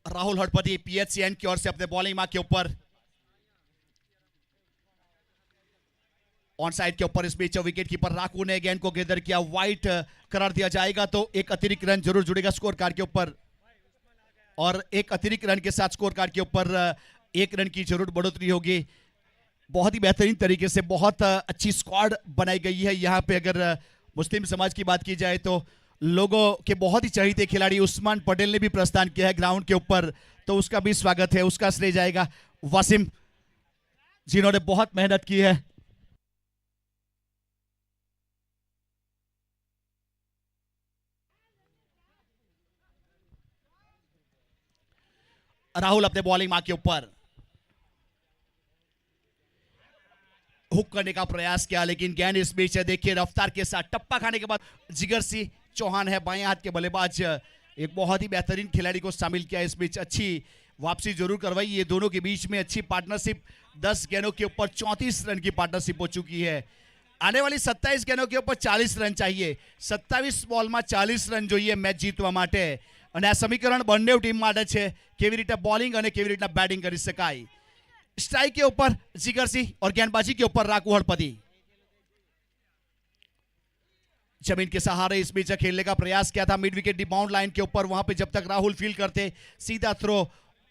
राहुल हड़पति पीएचसीएन की ओर से अपने बॉलिंग मार्क के ऊपर ऑन साइड के ऊपर, इस बीच विकेट कीपर राकू ने गेंद को गेदर किया, वाइट करार दिया जाएगा तो एक अतिरिक्त रन जरूर जुड़ेगा स्कोर कार्ड के ऊपर, और एक अतिरिक्त रन के साथ स्कोर कार्ड के ऊपर 1 रन की जरूर बढ़ोतरी होगी। बहुत ही बेहतरीन तरीके से बहुत अच्छी स्क्वाड बनाई गई है यहाँ पे। अगर मुस्लिम समाज की बात की जाए तो लोगों के बहुत ही चहेते खिलाड़ी उस्मान पटेल ने भी प्रस्थान किया है ग्राउंड के ऊपर, तो उसका भी स्वागत है, उसका श्रेय जाएगा वासिम जिन्होंने बहुत मेहनत की है। राहुल अपने बॉलिंग मार्क के ऊपर हुक करने का प्रयास किया, लेकिन गेंद इस बीच देखिए रफ्तार के साथ टप्पा खाने के बाद जिगर सिंह चौहान है बाएं हाथ के बल्लेबाज, एक बहुत ही बेहतरीन खिलाड़ी को शामिल किया इस बीच, अच्छी वापसी जरूर करवाई ये दोनों के बीच में, अच्छी पार्टनरशिप, 10 गेंदों के ऊपर 34 रन की पार्टनरशिप हो चुकी है। आने वाली 27 गेंदों के ऊपर 40 रन चाहिए, 27 બોલમાં 40 રન જોઈએ મેચ જીતવા માટે, અને આ સમીકરણ બંને ટીમ માટે છે કેવી રીતે બોલિંગ અને કેવી રીતના બેટિંગ કરી શકાય। स्ट्राइक के ऊपर जिगर सिंह और गेंदबाजी के ऊपर राकू हड़पति जमीन के सहारे इस बीच खेलने का प्रयास किया था मिड विकेट डिबाउंड लाइन के ऊपर, वहां पे जब तक राहुल फील्ड करते सीधा थ्रो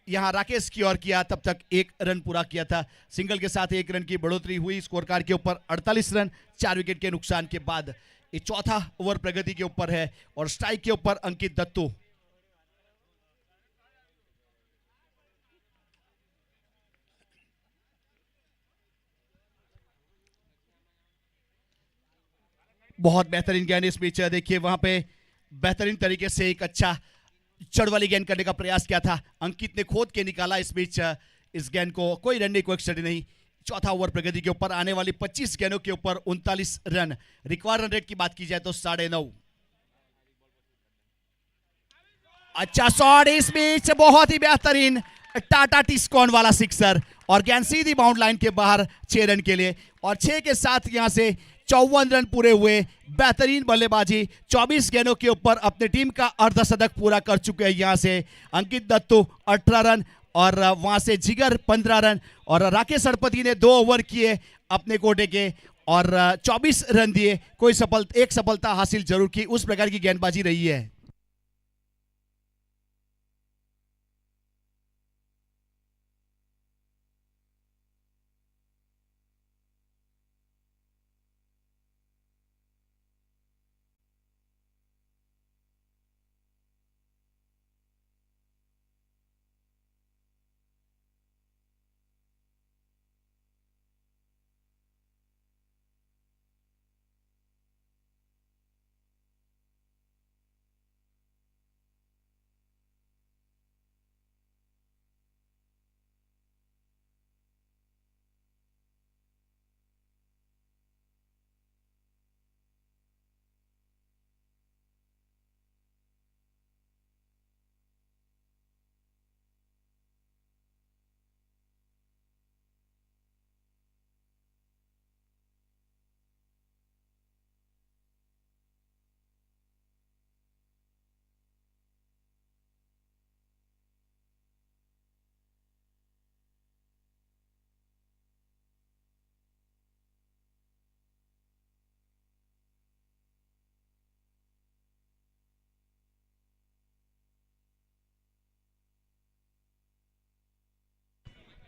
यहां राकेश की ओर किया, तब तक 1 रन पूरा किया था। सिंगल के साथ 1 रन की बढ़ोतरी हुई स्कोर कार्ड के ऊपर, 48 रन 4 विकेट के नुकसान के बाद। ये चौथा ओवर प्रगति के ऊपर है और स्ट्राइक के ऊपर अंकित दत्तू। बहुत बेहतरीन गेंद इस बीच देखिए, वहां पे बेहतरीन तरीके से एक अच्छा चढ़ वाली गेंद करने का प्रयास किया था, अंकित ने खोद के निकाला इस बीच इस गेंद को, कोई रन नहीं, कोई एक्स्ट्रा नहीं। चौथा ओवर प्रगति के ऊपर, आने वाली 25 गेंदों के ऊपर 39 रन। रिक्वायर्ड रन रेट की बात की जाए तो 9.5। अच्छा शॉट इस बीच, बहुत ही बेहतरीन टाटा टिस्कॉन वाला सिक्सर, और गेंद सीधी बाउंड लाइन के बाहर 6 रन के लिए, और 6 के साथ यहां से 54 रन पूरे हुए। बेहतरीन बल्लेबाजी, 24 गेंदों के ऊपर अपने टीम का अर्धशतक पूरा कर चुके हैं यहां से अंकित दत्तू 18 रन, और वहां से जिगर 15 रन, और राकेश हड़पति ने 2 ओवर किए अपने कोटे के और 24 रन दिए, कोई एक सफलता हासिल जरूर की, उस प्रकार की गेंदबाजी रही है।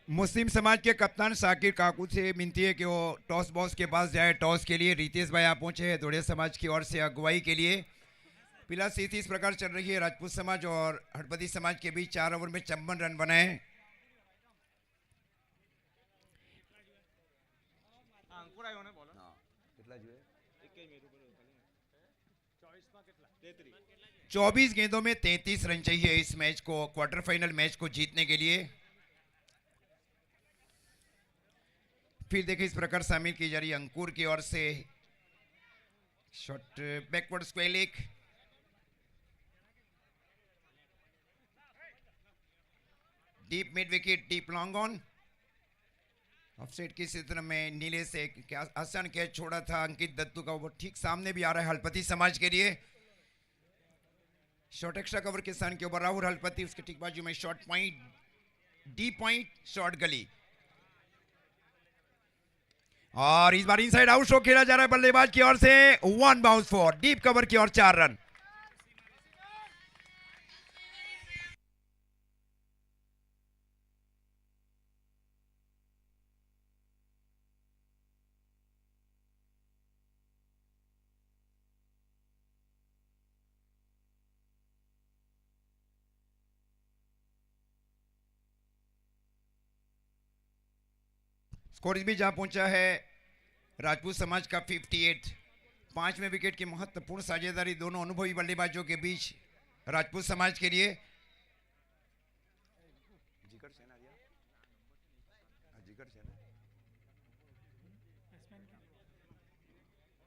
मुस्लिम समाज के कप्तान साकिर काकू से विनती है कि वो टॉस बॉस के पास जाए। टॉस के लिए रितेश भाई आप पहुंचे हैं धोड़े समाज की ओर से अगुवाई के लिए। फिलहाल स्थिति इस प्रकार चल रही है, राजपूत समाज और हड़पति समाज के बीच 4 ओवर में 56 रन बनाए। 24 गेंदों में 33 रन चाहिए इस मैच को, क्वार्टर फाइनल मैच को जीतने के लिए। फिर देखिए इस प्रकार शामिल की जा रही है अंकुर की ओर से, shot backward square leg, deep mid wicket, deep long on, offside की स्थिति में नीले से क्या आसान कैच छोड़ा था अंकित दत्तू का, वो ठीक सामने भी आ रहा है हलपति समाज के लिए। शॉट एक्स्ट्रा कवर के स्थान के ऊपर राहुल हलपति, उसके ठीक बाजू में shot point, D point, shot गली, और इस बार इनसाइड आउट शो खेला जा रहा है बल्लेबाज की ओर से। 1 बाउंस फॉर डीप कवर की ओर 4 रन। स्कोर भी जहां पहुंचा है राजपूत समाज का 58। 5वें विकेट की महत्वपूर्ण साझेदारी दोनों अनुभवी बल्लेबाजों के बीच राजपूत समाज के लिए।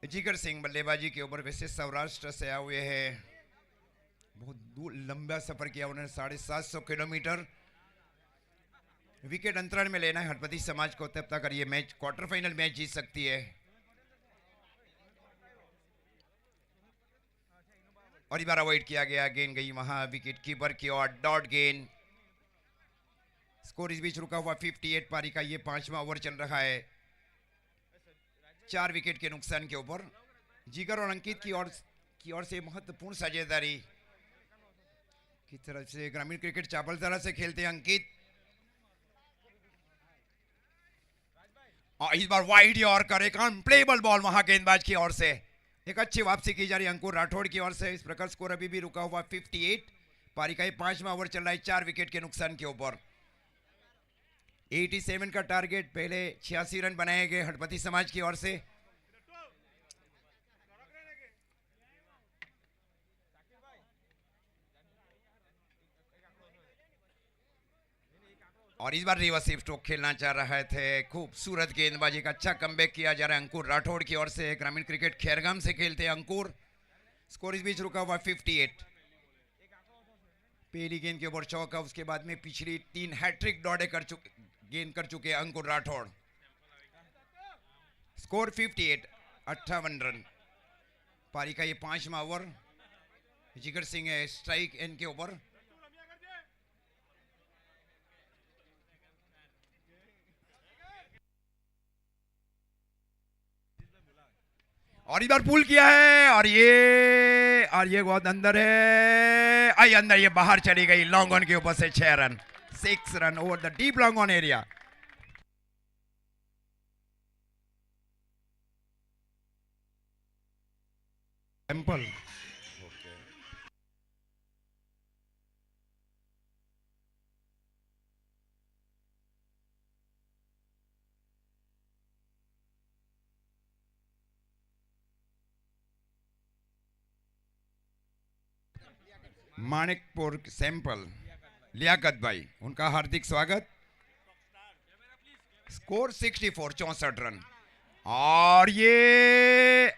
जिगर सिंह बल्लेबाजी के ऊपर, वैसे सौराष्ट्र से आए हुए हैं, बहुत दूर लंबा सफर किया उन्होंने, 750 किलोमीटर। विकेट अंतराल में लेना है हरपति समाज को, तब तक ये मैच क्वार्टर फाइनल मैच जीत सकती है। और इस बार अवॉइड किया गया, गेंद गई वहां विकेट कीपर की ओर, डॉट गेंद। स्कोर इस बीच रुका हुआ 58। पारी का ये 5वां ओवर चल रहा है, 4 विकेट के नुकसान के ऊपर। जिगर और अंकित की ओर से महत्वपूर्ण साझेदारी की तरफ से ग्रामीण क्रिकेट चापलतला से खेलते हैं अंकित, और इस बार वाइड यॉर्कर, एक अनप्लेबल बॉल वहां गेंदबाज की ओर से, एक अच्छी वापसी की जा रही है अंकुर राठौड़ की ओर से। इस प्रकार स्कोर अभी भी रुका हुआ 58। पारी का 5वां ओवर चल रहा है, 4 विकेट के नुकसान के ऊपर। 87 का टारगेट, पहले 86 रन बनाए गए हरपति समाज की ओर से। और इस बार रिवर्सिव स्ट्रोक खेलना चाह रहे थे, खूबसूरत गेंदबाजी का अच्छा कमबैक किया जा रहा है अंकुर राठौड़ की ओर से। ग्रामीण क्रिकेट खैरगाम से खेलते हैं अंकुर। स्कोर इस बीच रुका हुआ 58। पहली गेंद के ऊपर चौका, उसके बाद में पिछली 3 हैट्रिक दौड़े गेंद कर चुके अंकुर राठौड़। Score 58, 58 run. पारी का ये 5वां ओवर। जिगर सिंह है स्ट्राइक एंड के ऊपर। और इधर पुल किया है, और ये बहुत अंदर है, आई अंदर, ये बाहर चली गई लॉन्ग ऑन के ऊपर से 6 run, 6 run over the deep long on area. Temple Manikpur सैंपल लियाकत भाई, उनका हार्दिक स्वागत। स्कोर 64, 64 रन। और ये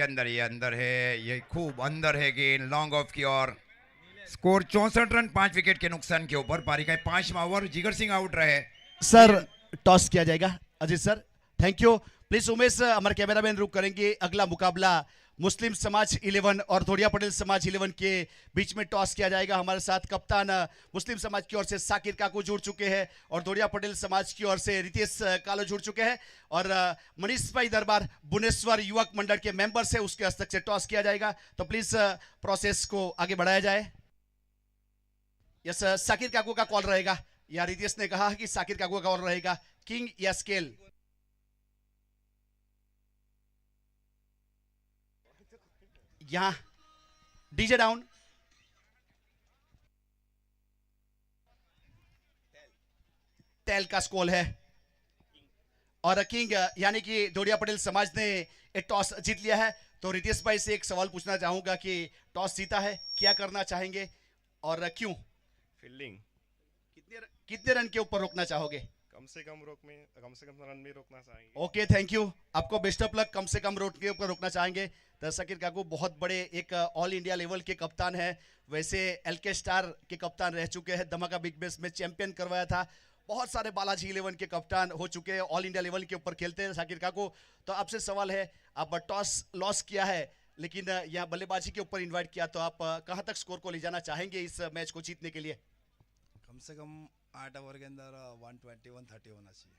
अंदर है, ये खूब अंदर है गेंद लॉन्ग ऑफ की ओर। स्कोर 64 रन, 5 विकेट के नुकसान के ऊपर। पारी का 5वां ओवर। जिगर सिंह आउट रहे। सर टॉस किया जाएगा Ajit sir, thank you. Please Umesh हमारे कैमरामैन रुक करेंगे। अगला मुकाबला मुस्लिम समाज 11 और धोड़िया पटेल समाज 11 के बीच में टॉस किया जाएगा। हमारे साथ कप्तान मुस्लिम समाज की ओर से साकिर काकू जुड़ चुके हैं और धोड़िया पटेल समाज की ओर से रितेश कालो जुड़ चुके हैं, और मनीष भाई दरबार भुवनेश्वर युवक मंडल के मेंबर से उसके हस्तक से टॉस किया जाएगा। तो प्लीज प्रोसेस को आगे बढ़ाया जाए। यस, साकिर काकू का कॉल रहेगा, या रितेश ने कहा कि साकिर काकू का कॉल रहेगा। किंग या स्केल? यहां डीजे डाउन। टेल का स्कोर है, और किंग यानी कि धोड़िया पटेल समाज ने एक टॉस जीत लिया है। तो रितेश भाई से एक सवाल पूछना चाहूंगा कि टॉस जीता है, क्या करना चाहेंगे और क्यों? फील्डिंग कितने रन के ऊपर रोकना चाहोगे? कम से कम रन में रोकना चाहेंगे। Okay, thank you. आपको बेस्ट ऑफ लक। कम से कम रोड के ऊपर रोकना चाहेंगे। तो शकीर काकू बहुत बड़े एक ऑल इंडिया लेवल के कप्तान है, वैसे एलके स्टार के कप्तान रह चुके हैं, धमाका बिग बैश में चैंपियन करवाया था, बहुत सारे बालाजी 11 के कप्तान हो चुके हैं, ऑल इंडिया लेवल के ऊपर खेलते हैं शाकिर काकू। तो आपसे सवाल है, आप टॉस लॉस किया है लेकिन यहाँ बल्लेबाजी के ऊपर इन्वाइट किया, तो आप कहाँ तक स्कोर को ले जाना चाहेंगे इस मैच को जीतने के लिए? कम से कम 8 ओवर के अंदर 120 130 होना चाहिए।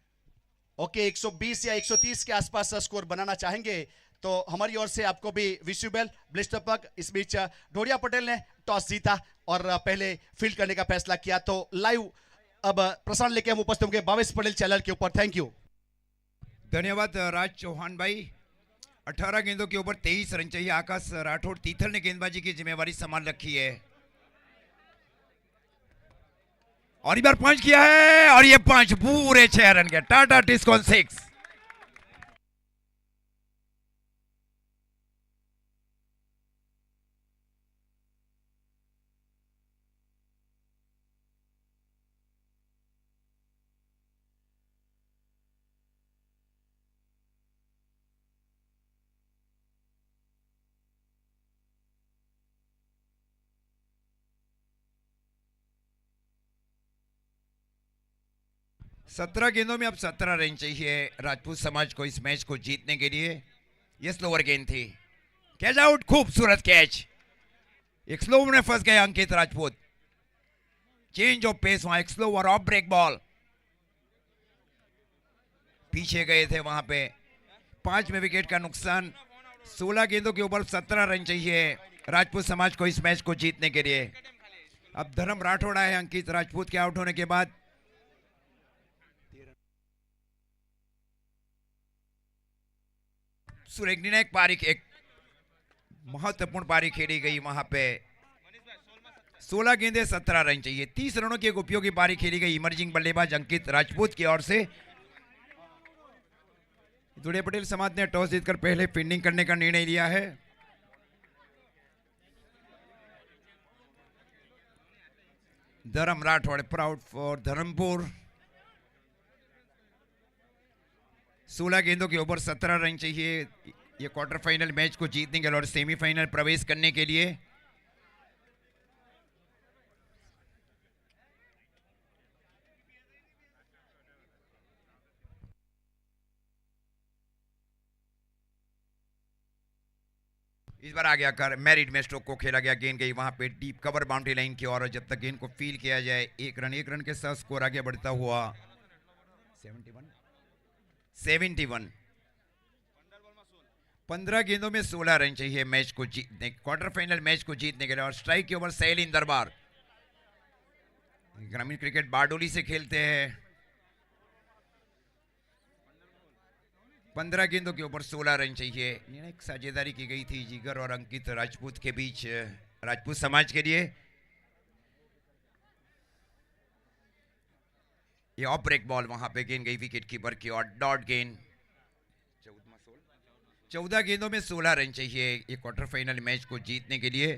ओके, 120 या 130 के आसपास स्कोर बनाना चाहेंगे, तो हमारी ओर से आपको भी wish you well, best of luck. इस बीच ढोड़िया पटेल ने टॉस जीता और पहले फील्ड करने का फैसला किया। तो लाइव अब प्रसारण लेके हम उपस्थित होंगे भावेश पटेल चैनल के ऊपर। थैंक यू, धन्यवाद राज चौहान भाई। 18 गेंदों के ऊपर 23 रन चाहिए। आकाश राठौड़ तीथल ने गेंदबाजी की जिम्मेवारी संभाल रखी है और इस बार 5 किया है और ये 5 पूरे 6 रन के। टाटा टिस्कॉन 6। सत्रह गेंदों में अब 17 रन चाहिए राजपूत समाज को इस मैच को जीतने के लिए। ये स्लोवर गेंद थी, कैच आउट, खूबसूरत कैच। एक स्लोवर में फंस गए अंकित राजपूत। चेंज ऑफ पेस, वहां एक स्लोवर ऑफ ब्रेक बॉल, पीछे गए थे वहां पे। 5 में विकेट का नुकसान। 16 गेंदों के ऊपर 17 रन चाहिए राजपूत समाज को इस मैच को जीतने के लिए। अब धर्म राठौड़ आए अंकित राजपूत के आउट होने के बाद। सुरेख ने एक पारी, एक महत्वपूर्ण पारी खेली गई वहां पे। 16 गेंदे 17 रन चाहिए। 30 रनों की एक उपयोगी पारी खेली गई इमर्जिंग बल्लेबाज अंकित राजपूत की ओर से। दुड़िया पटेल समाज ने टॉस जीतकर पहले फील्डिंग करने का निर्णय लिया है। धर्म राठौड़ प्राउड फॉर धर्मपुर। 16 गेंदों के ऊपर 17 रन चाहिए ये क्वार्टर फाइनल मैच को जीतने के लिए और सेमीफाइनल प्रवेश करने के लिए। इस बार आ गया कर मैरिड में स्ट्रोक को खेला गया। गेंद गई वहां पे डीप कवर बाउंड्री लाइन की और जब तक गेंद को फील किया जाए एक रन के साथ स्कोर आगे बढ़ता हुआ 71। 15 गेंदों में 16 रन चाहिए मैच को जीतने, क्वार्टर फाइनल मैच को जीतने के लिए। और स्ट्राइक के ओवर सैलिन दरबार, ग्रामीण क्रिकेट बारडोली से खेलते हैं। 15 गेंदों के ऊपर 16 रन चाहिए। एक साझेदारी की गई थी जिगर और अंकित राजपूत के बीच राजपूत समाज के लिए। ये ऑफ ब्रेक बॉल वहां पे गेंद गई विकेट कीपर की और डॉट गेंद। 14 गेंदों में 16 रन चाहिए ये क्वार्टर फाइनल मैच को जीतने के लिए।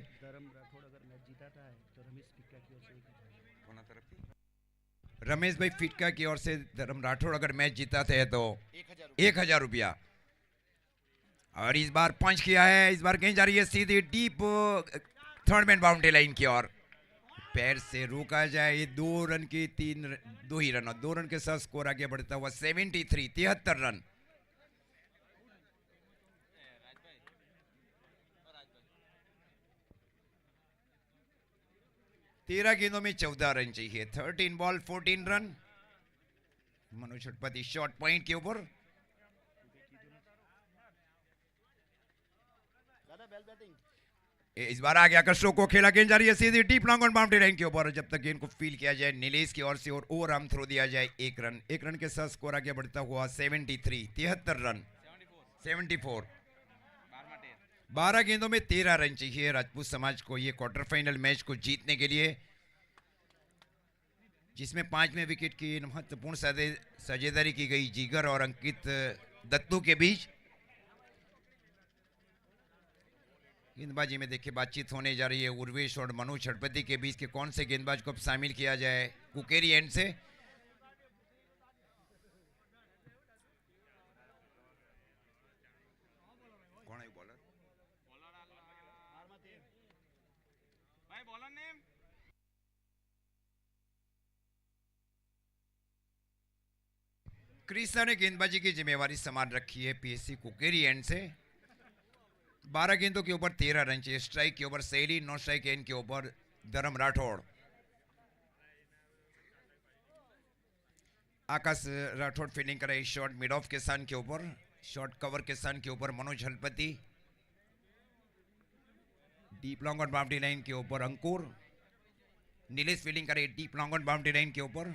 रमेश भाई फिटका की ओर से धर्म राठौड़ अगर मैच जीताते हैं तो 1000 रुपया। और इस बार पंच किया है। इस बार गेंद जा रही है सीधी deep third man boundary line की ओर। पैर से रोका जाए। ये 2 रन की 2 ही रन और 2 रन के साथ स्कोर आगे बढ़ता हुआ 73 रन। 13 गेंदों में 14 रन चाहिए। 13 ball 14 run. Manoj Chhatpati short point के ऊपर। इस बार आ गया कशो को खेला। गेंद जा रही है सीधी deep long on boundary line के ऊपर। जब तक गेंद को फील किया जाए नीलेश की ओर से और ओवर आर्म थ्रो दिया जाए 1 रन के साथ स्कोर आगे बढ़ता हुआ 73 रन। 74। 12 गेंदों में 13 रन चाहिए राजपूत समाज को ये क्वार्टर फाइनल मैच को जीतने के लिए, जिसमें 5वें विकेट की महत्वपूर्ण साझेदारी की गई जिगर और अंकित दत्तू के बीच। गेंदबाजी में देखिए बातचीत होने जा रही है उर्वेश और मनोज छटपति के बीच के कौन से गेंदबाज को अब शामिल किया जाए कुकेरी एंड से। कौन है बॉलर? क्रिस्टा ने गेंदबाजी की जिम्मेवारी संभाल रखी है पीएससी कुकेरी एंड से। 12 गेंदों के ऊपर 13 रन चाहिए। स्ट्राइक के ऊपर सैली, नॉन स्ट्राइक एंड के ऊपर धर्म राठौड़। आकाश राठौड़ फील्डिंग कर रहे शॉट मिड ऑफ के सन के ऊपर, शॉट कवर के सन के ऊपर Manoj Halpati. Deep long on boundary line के ऊपर अंकुर। नीलेश फील्डिंग कर रहे deep long on boundary line के ऊपर।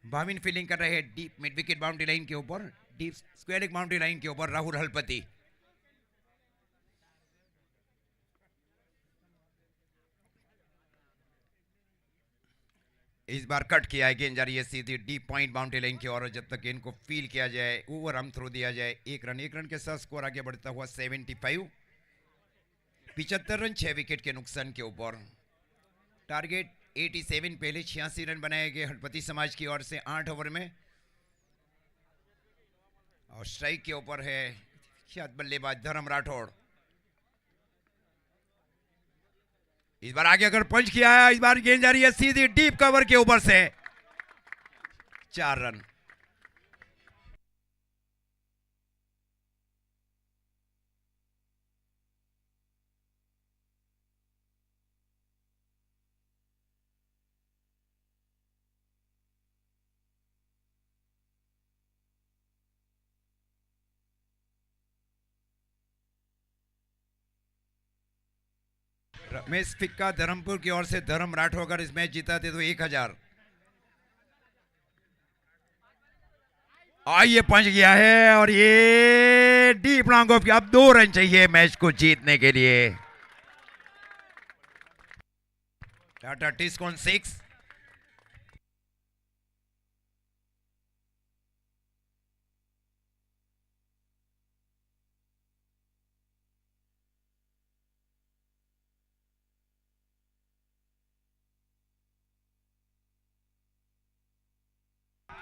भाविन फील्डिंग कर रहे हैं deep mid wicket boundary line के ऊपर, डीप स्क्वायर बाउंड्री लाइन के ऊपर राहुल हलपति। इस बार कट किया है गेंद जा रही है सीधी डीप पॉइंट बाउंड्री लाइन की ओर। जब तक गेंद को फील किया जाए ओवर हम थ्रो दिया जाए। एक रन के साथ स्कोर आगे बढ़ता हुआ 75। 75 रन 6 विकेट के नुकसान के ऊपर। टारगेट 87, पहले 86 रन बनाए गए हलपति समाज की ओर से 8 ओवर में। और स्ट्राइक के ऊपर है ख्यात बल्लेबाज धर्म राठौड़। इस बार आगे अगर पंच किया है, इस बार गेंद जा रही है सीधी डीप कवर के ऊपर से 4 रन। रमेश फिक्का धर्मपुर की ओर से धर्म राठौड़ अगर इस मैच जीताते तो 1000। ये पंच गया है और ये डीप लॉन्ग ऑफ। अब 2 रन चाहिए मैच को जीतने के लिए। टाटा टिस्कॉन 6।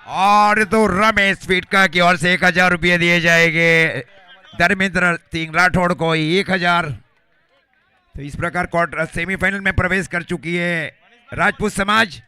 और तो रमेश फिटका की ओर से 1000 रुपये दिए जाएंगे धर्मेंद्र सिंह राठौड़ को 1000। तो इस प्रकार क्वार्टर सेमीफाइनल में प्रवेश कर चुकी है राजपूत समाज।